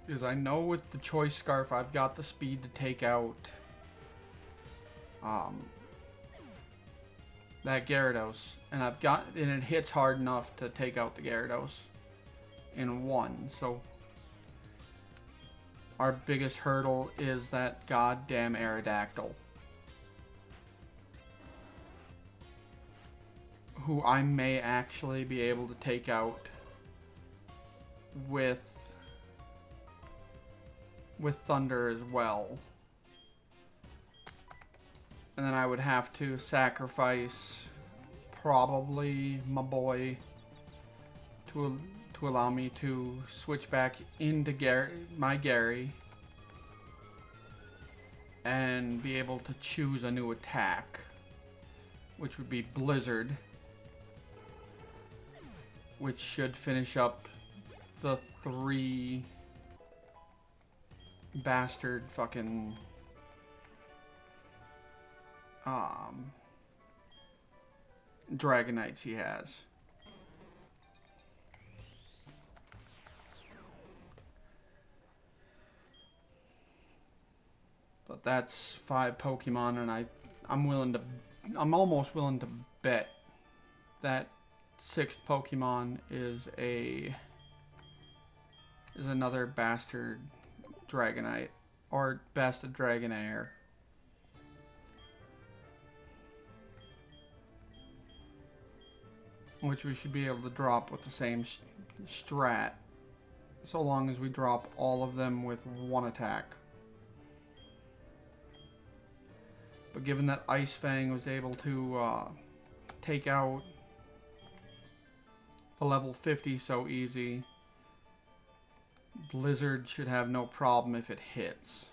Because I know with the choice scarf, I've got the speed to take out that Gyarados, and it hits hard enough to take out the Gyarados in one. So our biggest hurdle is that goddamn Aerodactyl, who I may actually be able to take out with Thunder as well. And then I would have to sacrifice probably my boy to allow me to switch back into my Gary and be able to choose a new attack, which would be Blizzard, which should finish up the 3 bastard fucking Dragonites he has. But that's 5 Pokemon, and I'm almost willing to bet that 6th Pokemon is another bastard Dragonite or bastard Dragonair. Which we should be able to drop with the same strat, so long as we drop all of them with 1 attack. But given that Ice Fang was able to take out the level 50 so easy, Blizzard should have no problem if it hits.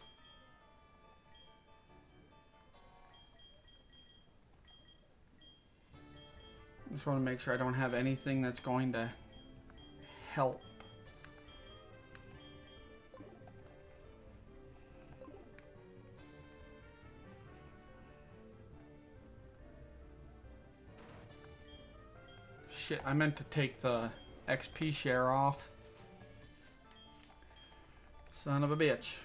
Just want to make sure I don't have anything that's going to help. Shit, I meant to take the XP share off. Son of a bitch.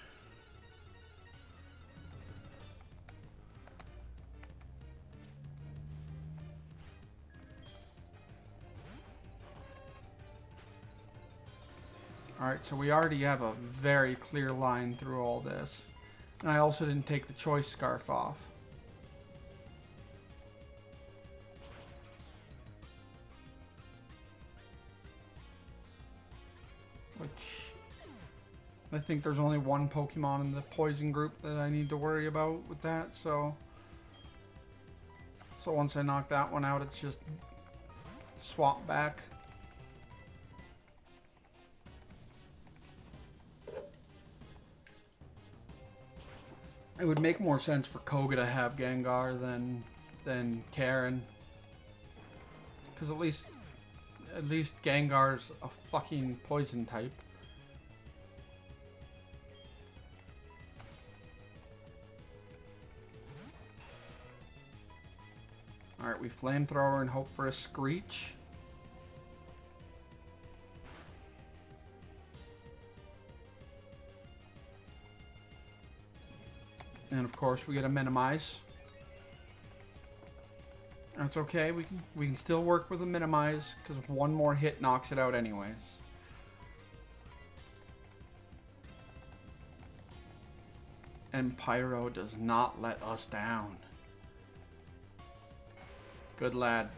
Alright, so we already have a very clear line through all this. And I also didn't take the choice scarf off. Which I think there's only 1 Pokemon in the poison group that I need to worry about with that, so once I knock that one out, it's just swap back. It would make more sense for Koga to have Gengar than Karen, because at least Gengar's a fucking poison type. Alright, we flamethrower and hope for a Screech. And of course we get a minimize. That's okay. We can still work with a minimize because one more hit knocks it out anyways. And Pyro does not let us down. Good lad.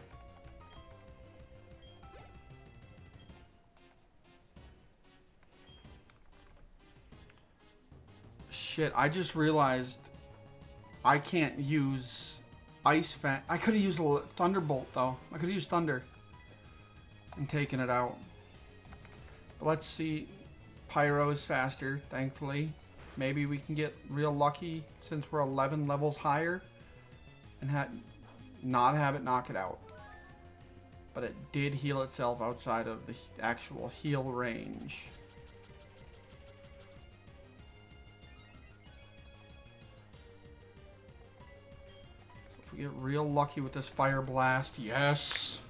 Shit, I just realized I can't use Ice Fan. I could have used a Thunderbolt though. I could have used Thunder and taken it out. But let's see. Pyro is faster, thankfully. Maybe we can get real lucky since we're 11 levels higher and not have it knock it out. But it did heal itself outside of the actual heal range. So if we get real lucky with this Fire Blast, yes!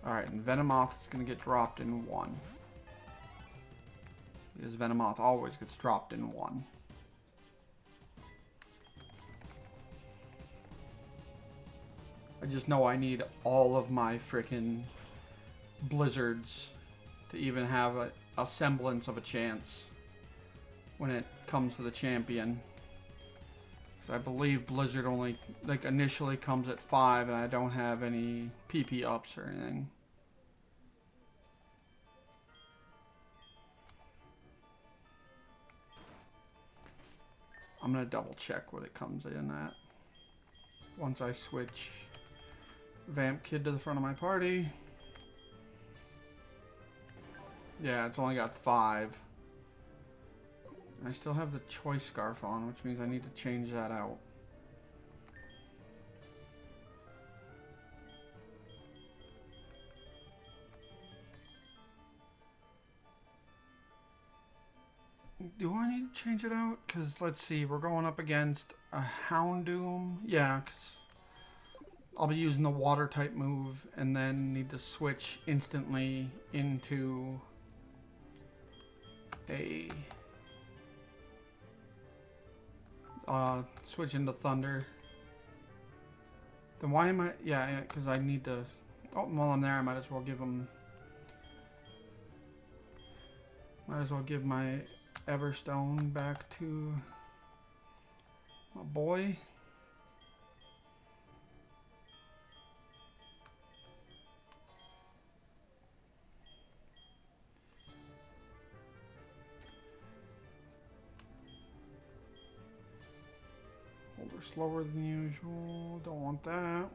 Alright, and Venomoth is going to get dropped in 1. Because Venomoth always gets dropped in 1. I just know I need all of my frickin' blizzards to even have a semblance of a chance when it comes to the champion. Because I believe Blizzard only, like, initially comes at 5 and I don't have any PP ups or anything. I'm going to double check what it comes in at. Once I switch Vamp Kid to the front of my party. Yeah, it's only got 5. And I still have the Choice Scarf on, which means I need to change that out. Do I need to change it out? Because, let's see, we're going up against a Houndoom. Yeah, because I'll be using the water type move and then need to switch instantly into a... switch into Thunder. Then why am I... Yeah, because I need to... Oh, while I'm there, I might as well give him... Might as well give my Everstone back to my boy. Hold her slower than usual. Don't want that.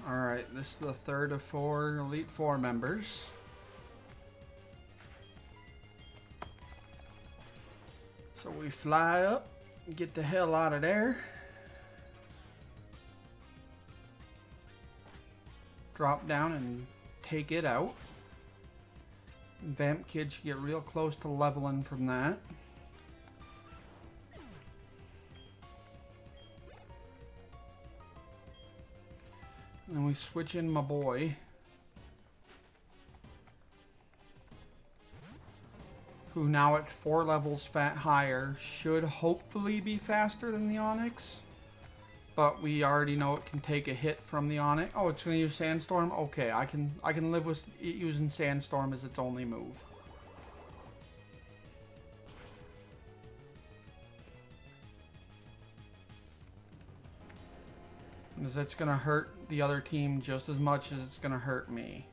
Alright, this is the third of 4 Elite Four members. So we fly up, get the hell out of there. Drop down and take it out. Vamp Kid should get real close to leveling from that. And then we switch in my boy, who now at 4 levels higher should hopefully be faster than the Onyx. But we already know it can take a hit from the Onyx. Oh, it's going to use Sandstorm? Okay, I can live with it using Sandstorm as its only move. Because it's going to hurt the other team just as much as it's going to hurt me.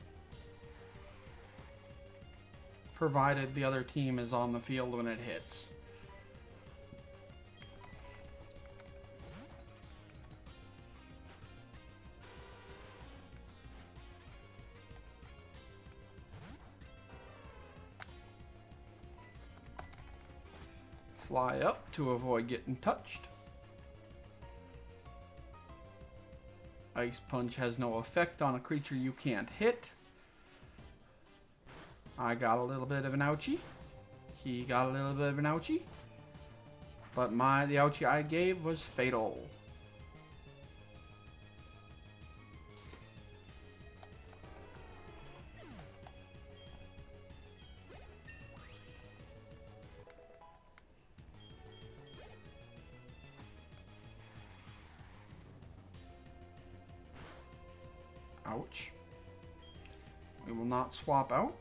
Provided the other team is on the field when it hits. fly up to avoid getting touched. Ice Punch has no effect on a creature you can't hit. I got a little bit of an ouchie. He got a little bit of an ouchie. But the ouchie I gave was fatal. Ouch. We will not swap out.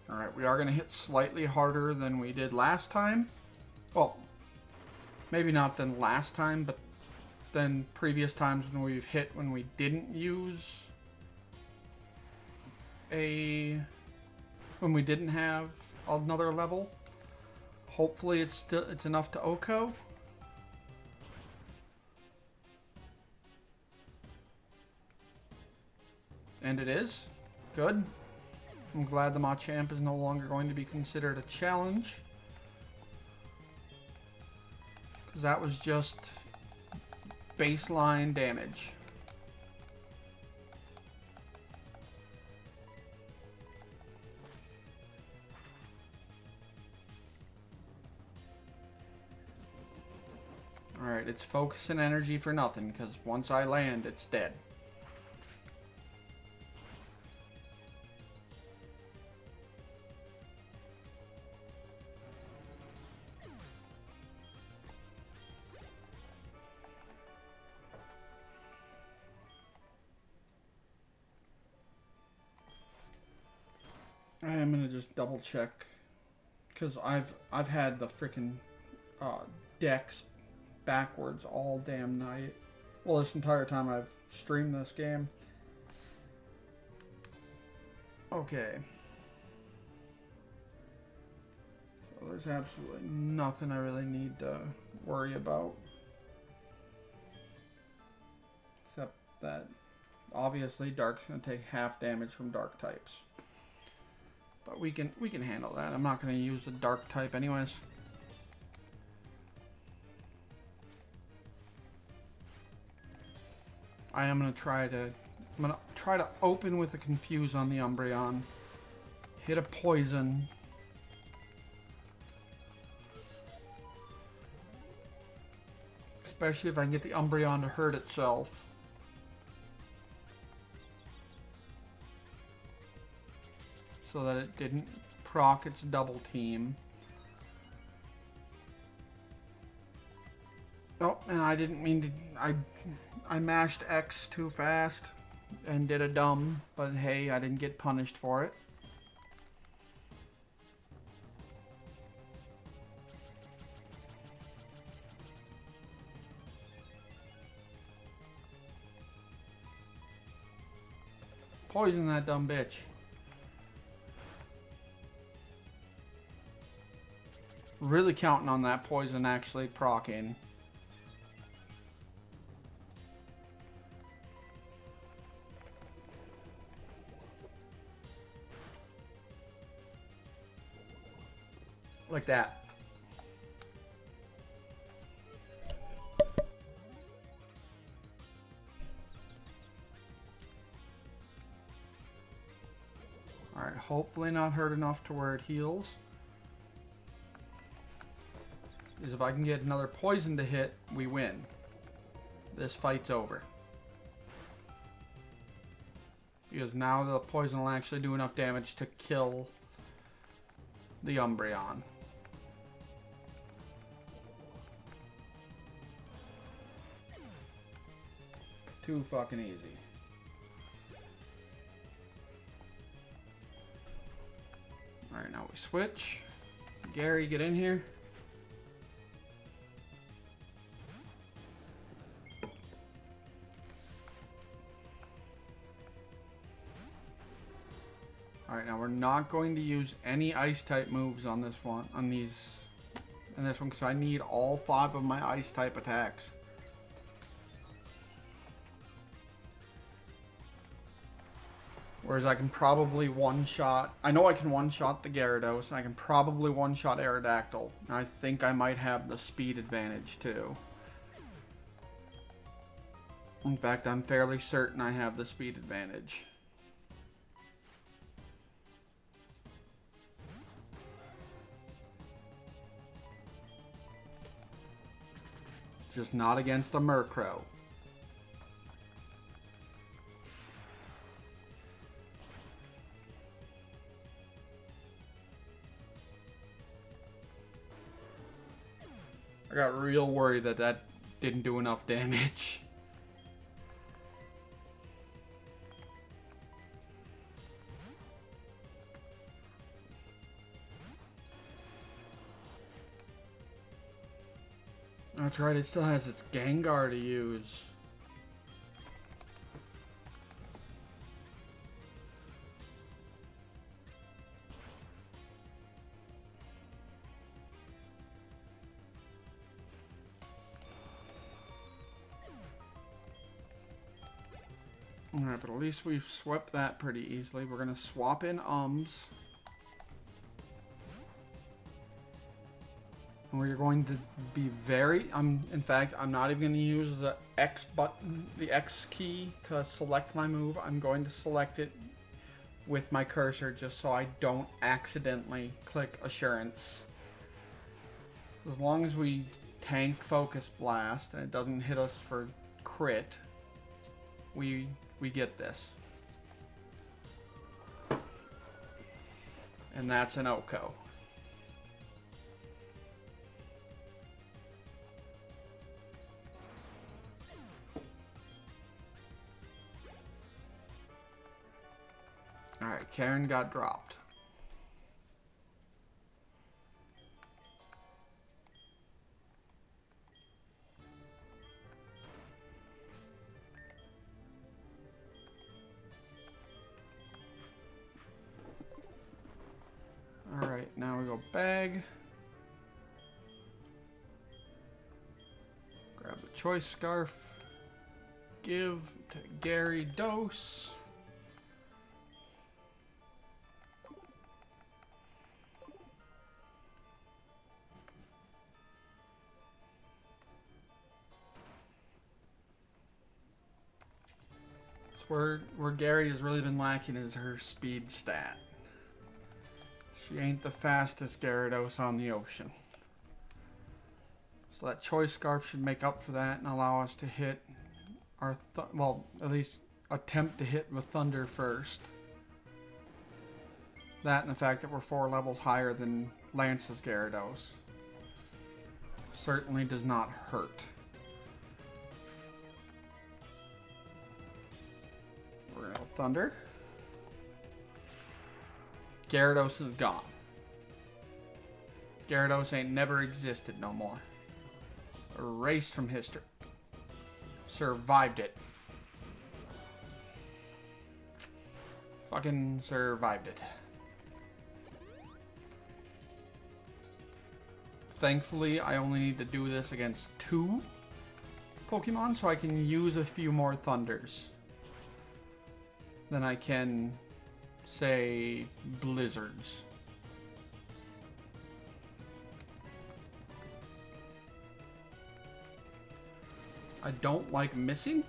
Alright, we are going to hit slightly harder than we did last time. Well, maybe not than last time, but than previous times when we've hit when we didn't use when we didn't have another level. Hopefully it's enough to OHKO. And it is. Good. I'm glad the Machamp is no longer going to be considered a challenge. Because that was just baseline damage. Alright, it's focusing energy for nothing, because once I land, it's dead. I am gonna just double check, because I've had the freaking decks backwards all damn night. Well, this entire time I've streamed this game. Okay. So there's absolutely nothing I really need to worry about. Except that obviously Dark's gonna take half damage from Dark types. But we can handle that. I'm not gonna use a Dark type anyways. I'm gonna try to open with a Confuse on the Umbreon. Hit a Poison. Especially if I can get the Umbreon to hurt itself. So that it didn't proc its double team. Oh, and I didn't mean to... I mashed X too fast and did a dumb, but hey, I didn't get punished for it. Poison that dumb bitch. Really counting on that poison actually proccing. Like that. Alright, hopefully not hurt enough to where it heals. Because if I can get another poison to hit, we win. This fight's over. Because now the poison will actually do enough damage to kill the Umbreon. Too fucking easy. Alright, now we switch. Gary, get in here. Alright, now we're not going to use any ice type moves on this one, in this one, because I need all 5 of my ice type attacks. Whereas I can probably one-shot... I know I can one-shot the Gyarados, and I can probably one-shot Aerodactyl. And I think I might have the speed advantage, too. In fact, I'm fairly certain I have the speed advantage. Just not against a Murkrow. I got real worried that that didn't do enough damage. That's right, it still has its Gengar to use. Alright, but at least we've swept that pretty easily. We're gonna swap in Ums. And we're going to be very... in fact, I'm not even going to use the X button, the X key to select my move. I'm going to select it with my cursor just so I don't accidentally click Assurance. As long as we tank Focus Blast and it doesn't hit us for crit, we get this. And that's an Oko. Alright, Karen got dropped. Alright, now we go bag. Grab the choice scarf. Give to Gyarados. Where Gary has really been lacking is her speed stat. She ain't the fastest Gyarados on the ocean. So that choice scarf should make up for that and allow us to hit our, well, at least attempt to hit with Thunder first. That and the fact that we're 4 levels higher than Lance's Gyarados certainly does not hurt. We're gonna Thunder. Gyarados is gone. Gyarados ain't never existed no more. Erased from history. Survived it. Fucking survived it. Thankfully, I only need to do this against 2 Pokemon, so I can use a few more Thunders. Then I can, say, Blizzards. I don't like missing.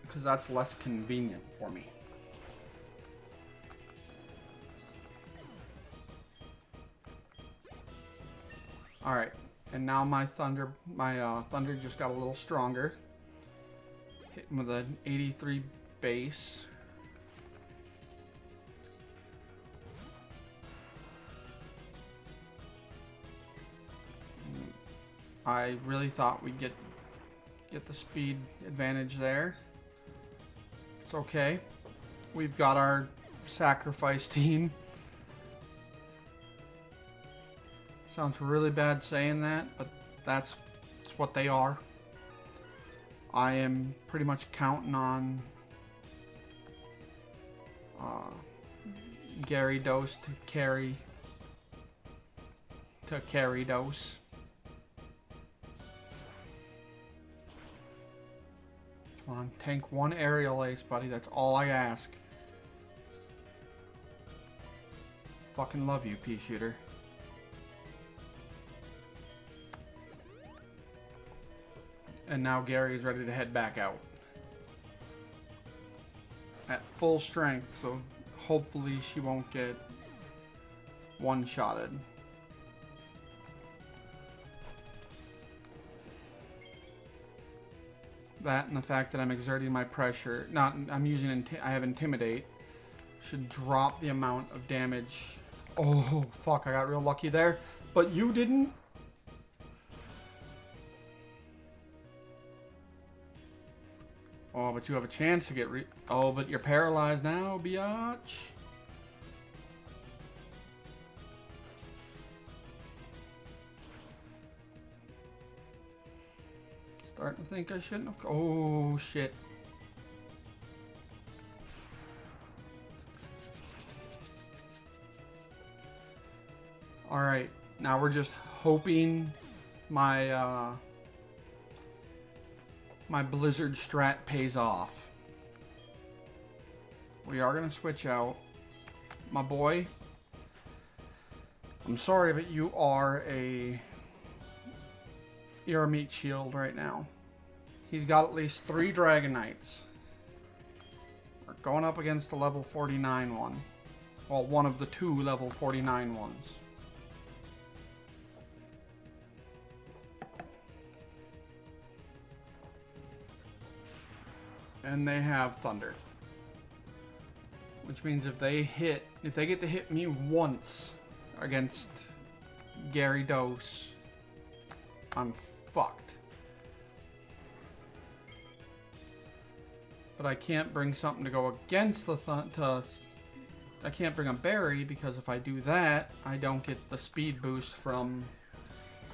Because that's less convenient for me. Alright, and now my Thunder just got a little stronger. Hit him with an 83 base. I really thought we'd get the speed advantage there. It's okay. We've got our sacrifice team. Sounds really bad saying that, but that's what they are. I am pretty much counting on Gyarados to carry Dose. Come on, tank one aerial ace, buddy. That's all I ask. Fucking love you, pea shooter. And now Gary is ready to head back out. At full strength, so hopefully she won't get one-shotted. That and the fact that I'm exerting my pressure, I have Intimidate, should drop the amount of damage. Oh, fuck, I got real lucky there. But you didn't? Oh, but you have a chance to get oh, but you're paralyzed now, biatch. Starting to think I shouldn't have. Oh, shit. Alright, now we're just hoping my my Blizzard strat pays off. We are going to switch out. My boy, I'm sorry, but you're a meat shield right now. He's got at least 3 Dragon Knights. We're going up against the level 49 one. Well, one of the 2 level 49 ones. And they have Thunder. Which means if they get to hit me once against Gary Dose, I'm fucked. But I can't bring something to go against the I can't bring a berry, because if I do that, I don't get the speed boost from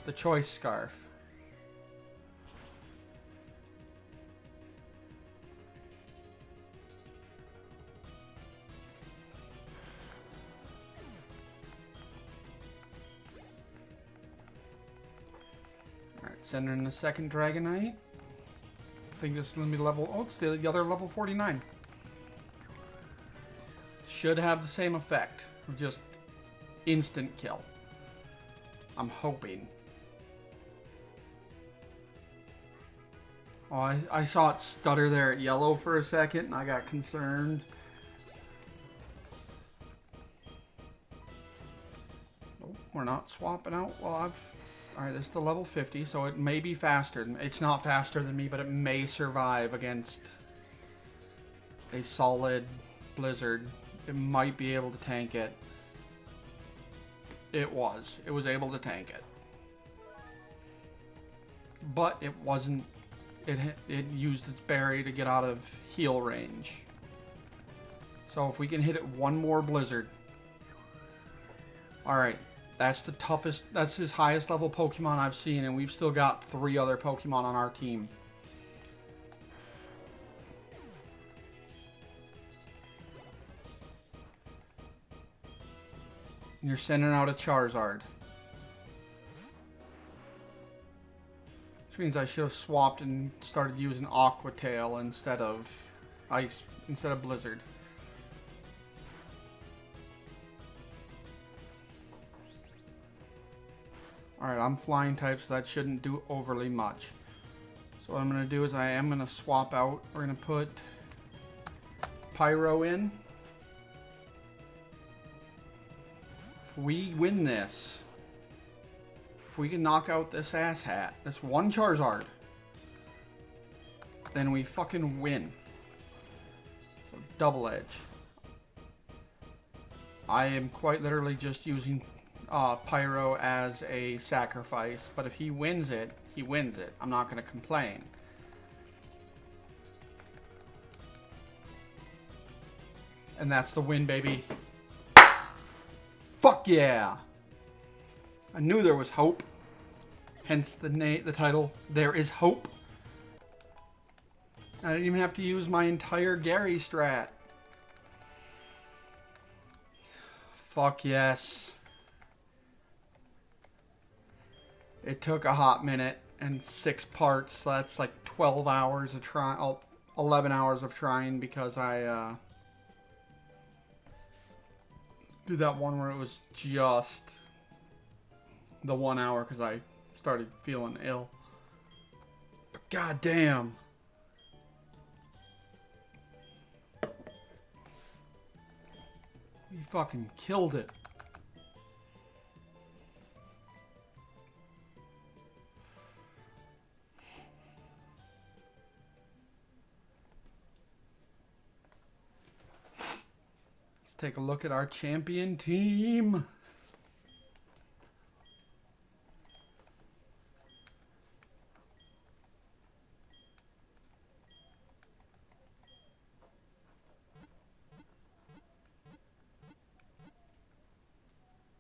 the Choice Scarf. Send in the second Dragonite. I think this is going to be level... Oh, it's the other level 49. Should have the same effect. Just instant kill. I'm hoping. Oh, I saw it stutter there at yellow for a second, and I got concerned. Oh, we're not swapping out. Well, Alright, this is the level 50, so it may be faster. It's not faster than me, but it may survive against a solid Blizzard. It might be able to tank it. It was able to tank it. But it wasn't... It used its berry to get out of heal range. So if we can hit it one more Blizzard... Alright. That's the toughest, that's his highest level Pokemon I've seen, and we've still got 3 other Pokemon on our team. And you're sending out a Charizard. Which means I should have swapped and started using Aqua Tail instead of Blizzard. Alright, I'm flying type, so that shouldn't do overly much. So what I'm going to do is I am going to swap out. We're going to put Pyro in. If we win this, if we can knock out this asshat, this one Charizard, then we fucking win. So double edge. I am quite literally just using Pyro as a sacrifice, but if he wins it, he wins it. I'm not going to complain. And that's the win, baby. Fuck yeah! I knew there was hope. Hence the title, There Is Hope. I didn't even have to use my entire Gary strat. Fuck yes. It took a hot minute and 6 parts, so that's like 12 hours of trying. Oh, 11 hours of trying because I did that one where it was just the 1 hour because I started feeling ill. But goddamn. We fucking killed it. Let's take a look at our champion team.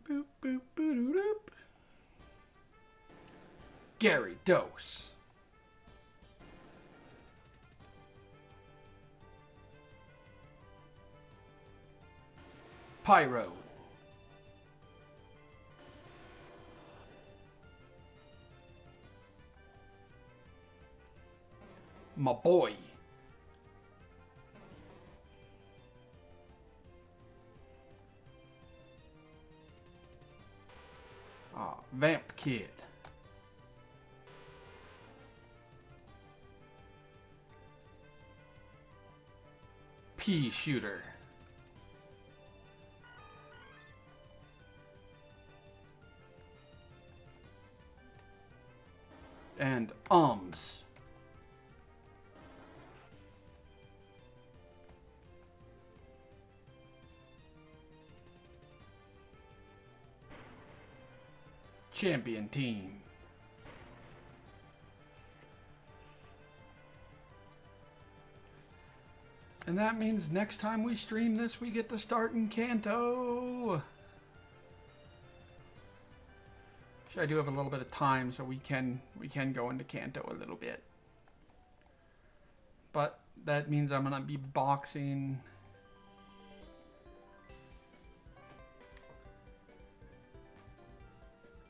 Boop, boop, boop, boop. Gary Dose. Pyro. My boy. Vamp Kid. Pea Shooter. And ums. Champion team. And that means next time we stream this, we get to start in Kanto. Which I do have a little bit of time, so we can go into Kanto a little bit. But that means I'm gonna be boxing.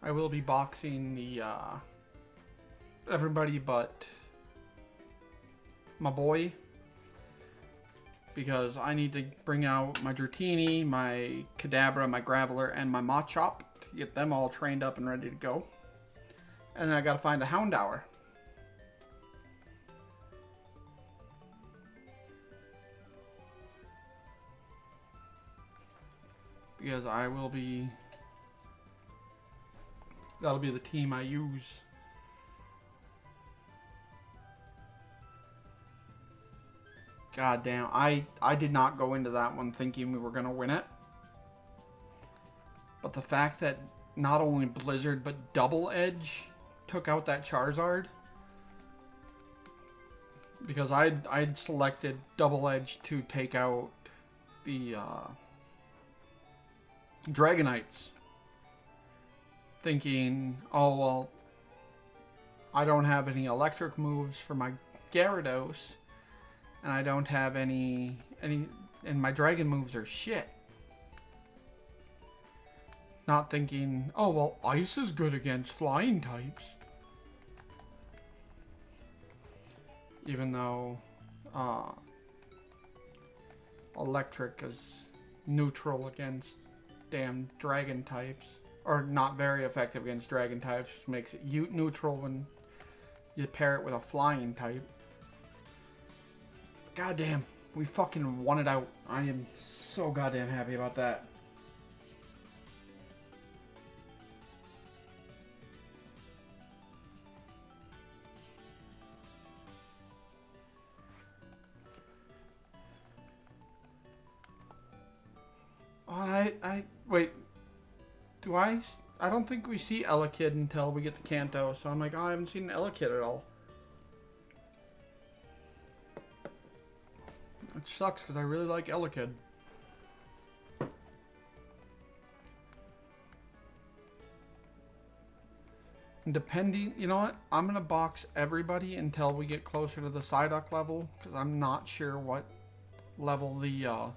I will be boxing the everybody but my boy, because I need to bring out my Dratini, my Kadabra, my Graveler, and my Machop to get them all trained up and ready to go. And then I gotta find a Houndour. Because I will be... That'll be the team I use. God damn, I did not go into that one thinking we were going to win it. But the fact that not only Blizzard, but Double Edge took out that Charizard. Because I'd selected Double Edge to take out the Dragonites. Thinking, oh well, I don't have any electric moves for my Gyarados, and I don't have any, and my dragon moves are shit. Not thinking, oh well, ice is good against flying types. Even though electric is neutral against damn dragon types. Or not very effective against dragon types, which makes it neutral when you pair it with a flying type. Goddamn, we fucking won it out. I am so goddamn happy about that. Oh, wait. I don't think we see Elekid until we get to Kanto, so I'm like, oh, I haven't seen Elekid at all. Which sucks, because I really like Elekid. And depending, you know what? I'm going to box everybody until we get closer to the Psyduck level, because I'm not sure what level the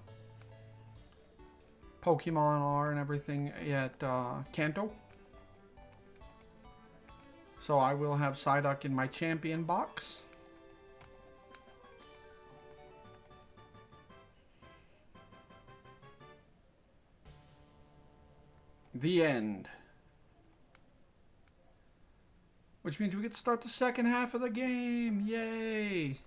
Pokemon are and everything at Kanto. So I will have Psyduck in my champion box. The end. Which means we get to start the second half of the game. Yay!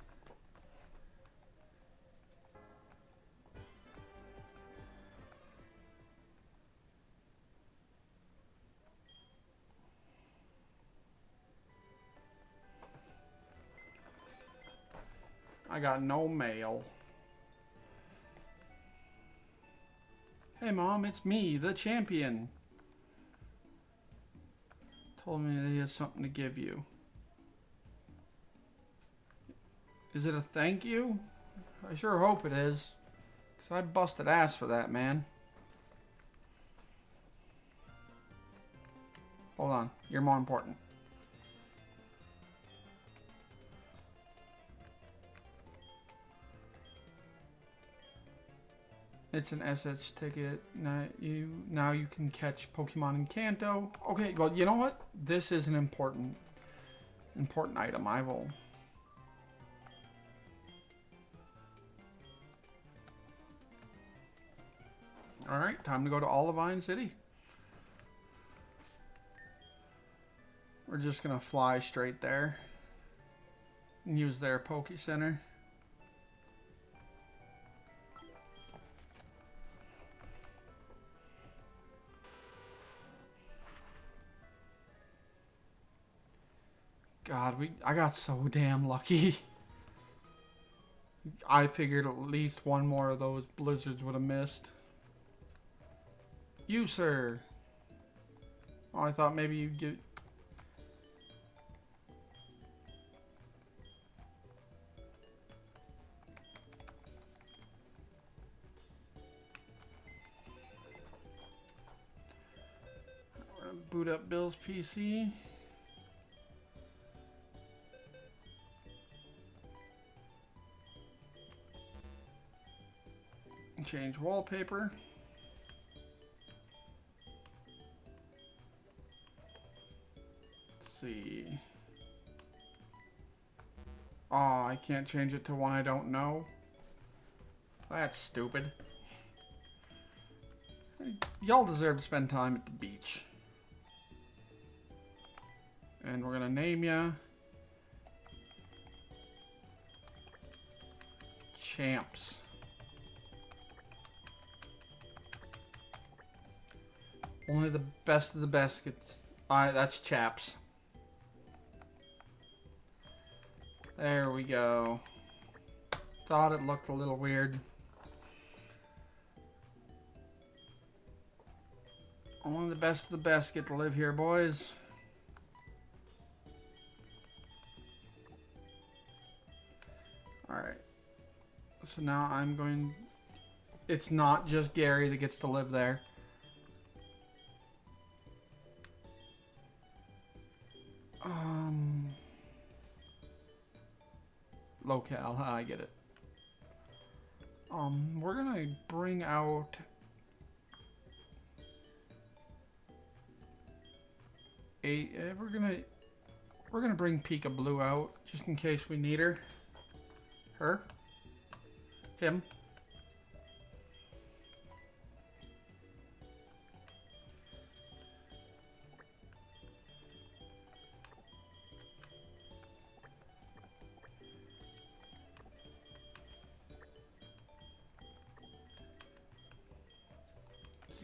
I got no mail. Hey Mom, it's me, the champion. Told me that he has something to give you. Is it a thank you? I sure hope it is. Because I busted ass for that, man. Hold on, you're more important. It's an SS ticket. Now you can catch Pokemon in Kanto. Okay, well, you know what? This is an important item. I will. All right, time to go to Olivine City. We're just gonna fly straight there and use their Poke Center. God, I got so damn lucky. I figured at least one more of those blizzards would have missed. You, sir. Oh, I thought maybe you'd get... We're gonna boot up Bill's PC. Change wallpaper. Let's see. Oh, I can't change it to one I don't know. That's stupid. Y'all deserve to spend time at the beach. And we're gonna name ya Champs. Only the best of the best gets... Alright, that's Chaps. There we go. Thought it looked a little weird. Only the best of the best get to live here, boys. Alright. So now I'm going... It's not just Gary that gets to live there. Locale, I get it. We're gonna bring out we're gonna bring Pika Blue out just in case we need her. Him.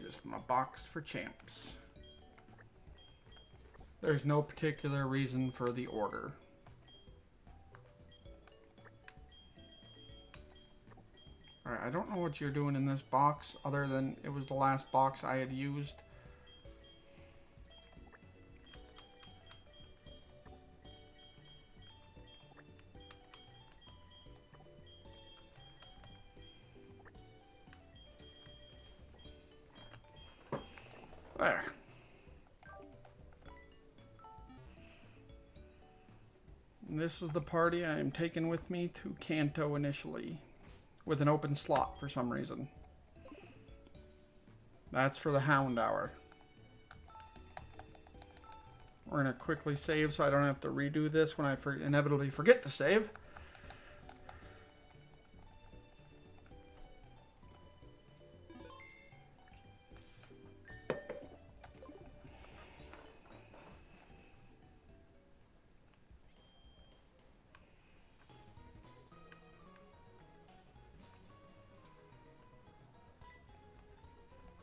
Just my box for Champs. There's no particular reason for the order. Alright, I don't know what you're doing in this box other than it was the last box I had used. There. This is the party I am taking with me to Kanto initially, with an open slot for some reason. That's for the Hound Hour. We're going to quickly save so I don't have to redo this when I inevitably forget to save.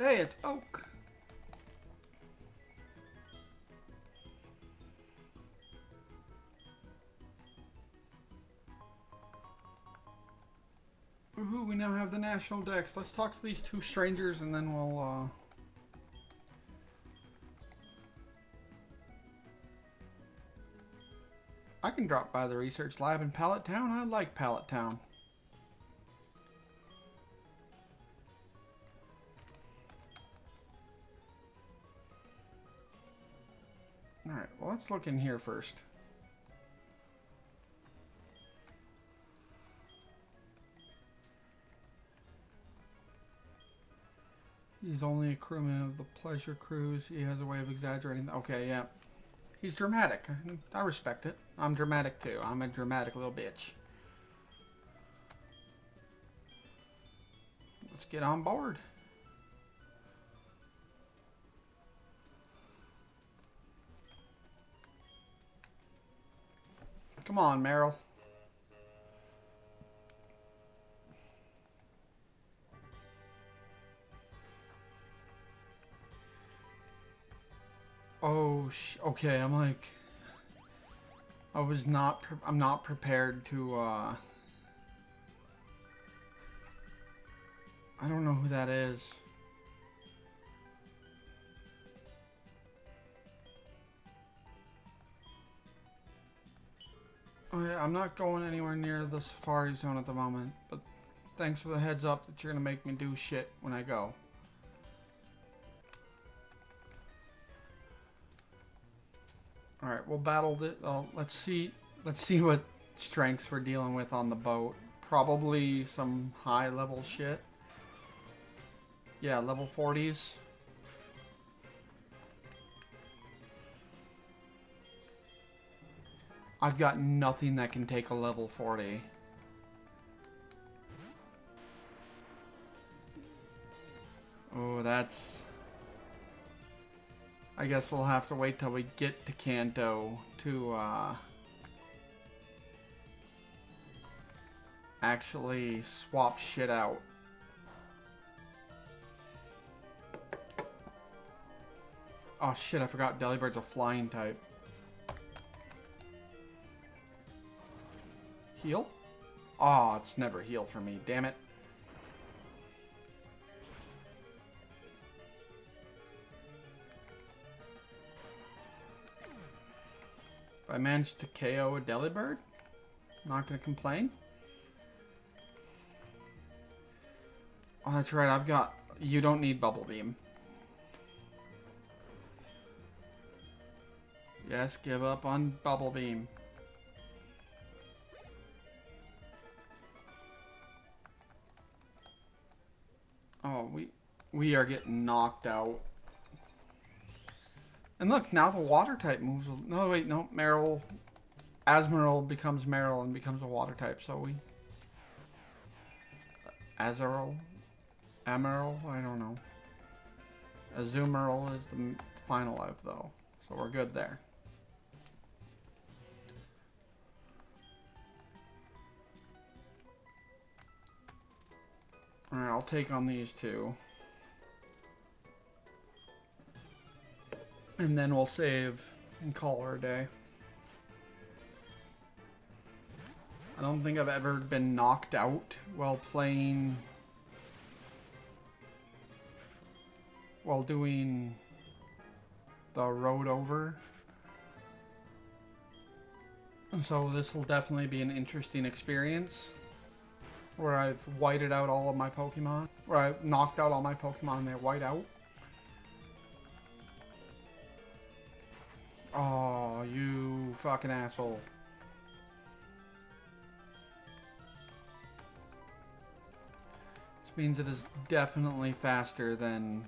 Hey, it's Oak. Woohoo, we now have the national dex. Let's talk to these two strangers and then we'll, I can drop by the research lab in Pallet Town. I like Pallet Town. Alright, well, let's look in here first. He's only a crewman of the pleasure cruise. He has a way of exaggerating. Okay, yeah. He's dramatic. I respect it. I'm dramatic too. I'm a dramatic little bitch. Let's get on board. Come on, Meryl. Oh, okay. I'm like, I'm not prepared to, I don't know who that is. Oh yeah, I'm not going anywhere near the safari zone at the moment, but thanks for the heads up that you're gonna make me do shit when I go. Alright, we'll battle it. Let's see what strengths we're dealing with on the boat. Probably some high level shit. Yeah, level 40s. I've got nothing that can take a level 40. Oh, that's... I guess we'll have to wait till we get to Kanto to, actually swap shit out. Oh shit, I forgot Delibird's a flying type. Heal? Oh, it's never heal for me, damn it. If I managed to KO a Delibird, not gonna complain. Oh, that's right, I've got... You don't need Bubble Beam. Yes, give up on Bubble Beam. Oh, we are getting knocked out. And look, now the water type moves. No, wait, no. Meryl. Azmeryl becomes Meryl and becomes a water type. So we... Azerl? Ameryl? I don't know. Azumarill is the final life, though. So we're good there. Alright, I'll take on these two. And then we'll save and call her a day. I don't think I've ever been knocked out while playing... while doing the road over. So this will definitely be an interesting experience. Where I've whited out all of my Pokemon. Where I've knocked out all my Pokemon and they white out. Oh, you fucking asshole. This means it is definitely faster than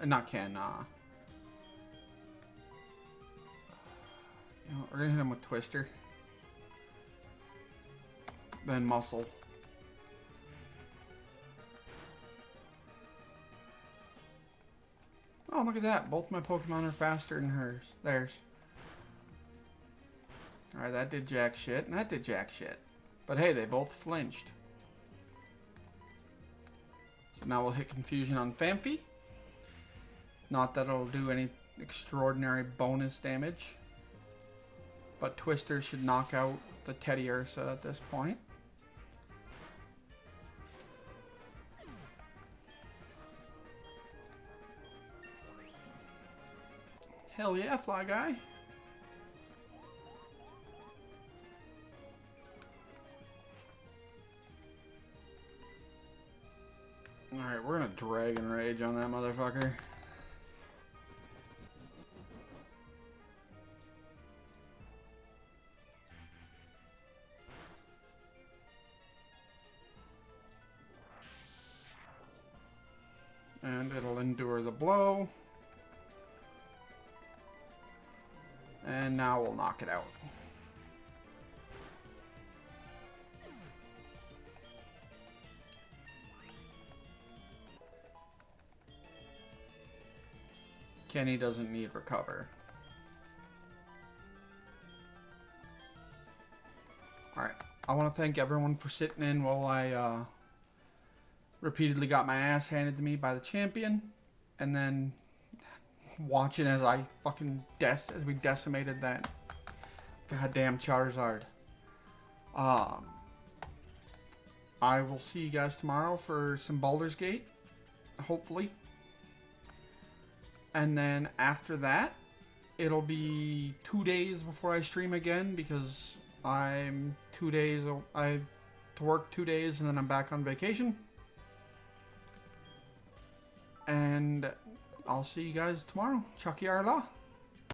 not Ken, you know, we're gonna hit him with Twister. Then Muscle. Oh, look at that. Both my Pokemon are faster than theirs. Alright, that did jack shit, and that did jack shit. But hey, they both flinched. So Now we'll hit Confusion on Famfi. Not that it'll do any extraordinary bonus damage. But Twister should knock out the Teddy Ursa at this point. Hell yeah, Fly Guy. Alright, we're gonna Dragon Rage on that motherfucker. And it'll endure the blow. And now we'll knock it out. Kenny doesn't need recover. Alright, I want to thank everyone for sitting in while I repeatedly got my ass handed to me by the champion. And then watching as I fucking as we decimated that goddamn Charizard. I will see you guys tomorrow for some Baldur's Gate, hopefully. And then after that, it'll be 2 days before I stream again because I'm 2 days. I have to work 2 days and then I'm back on vacation. And I'll see you guys tomorrow. Chucky Arla.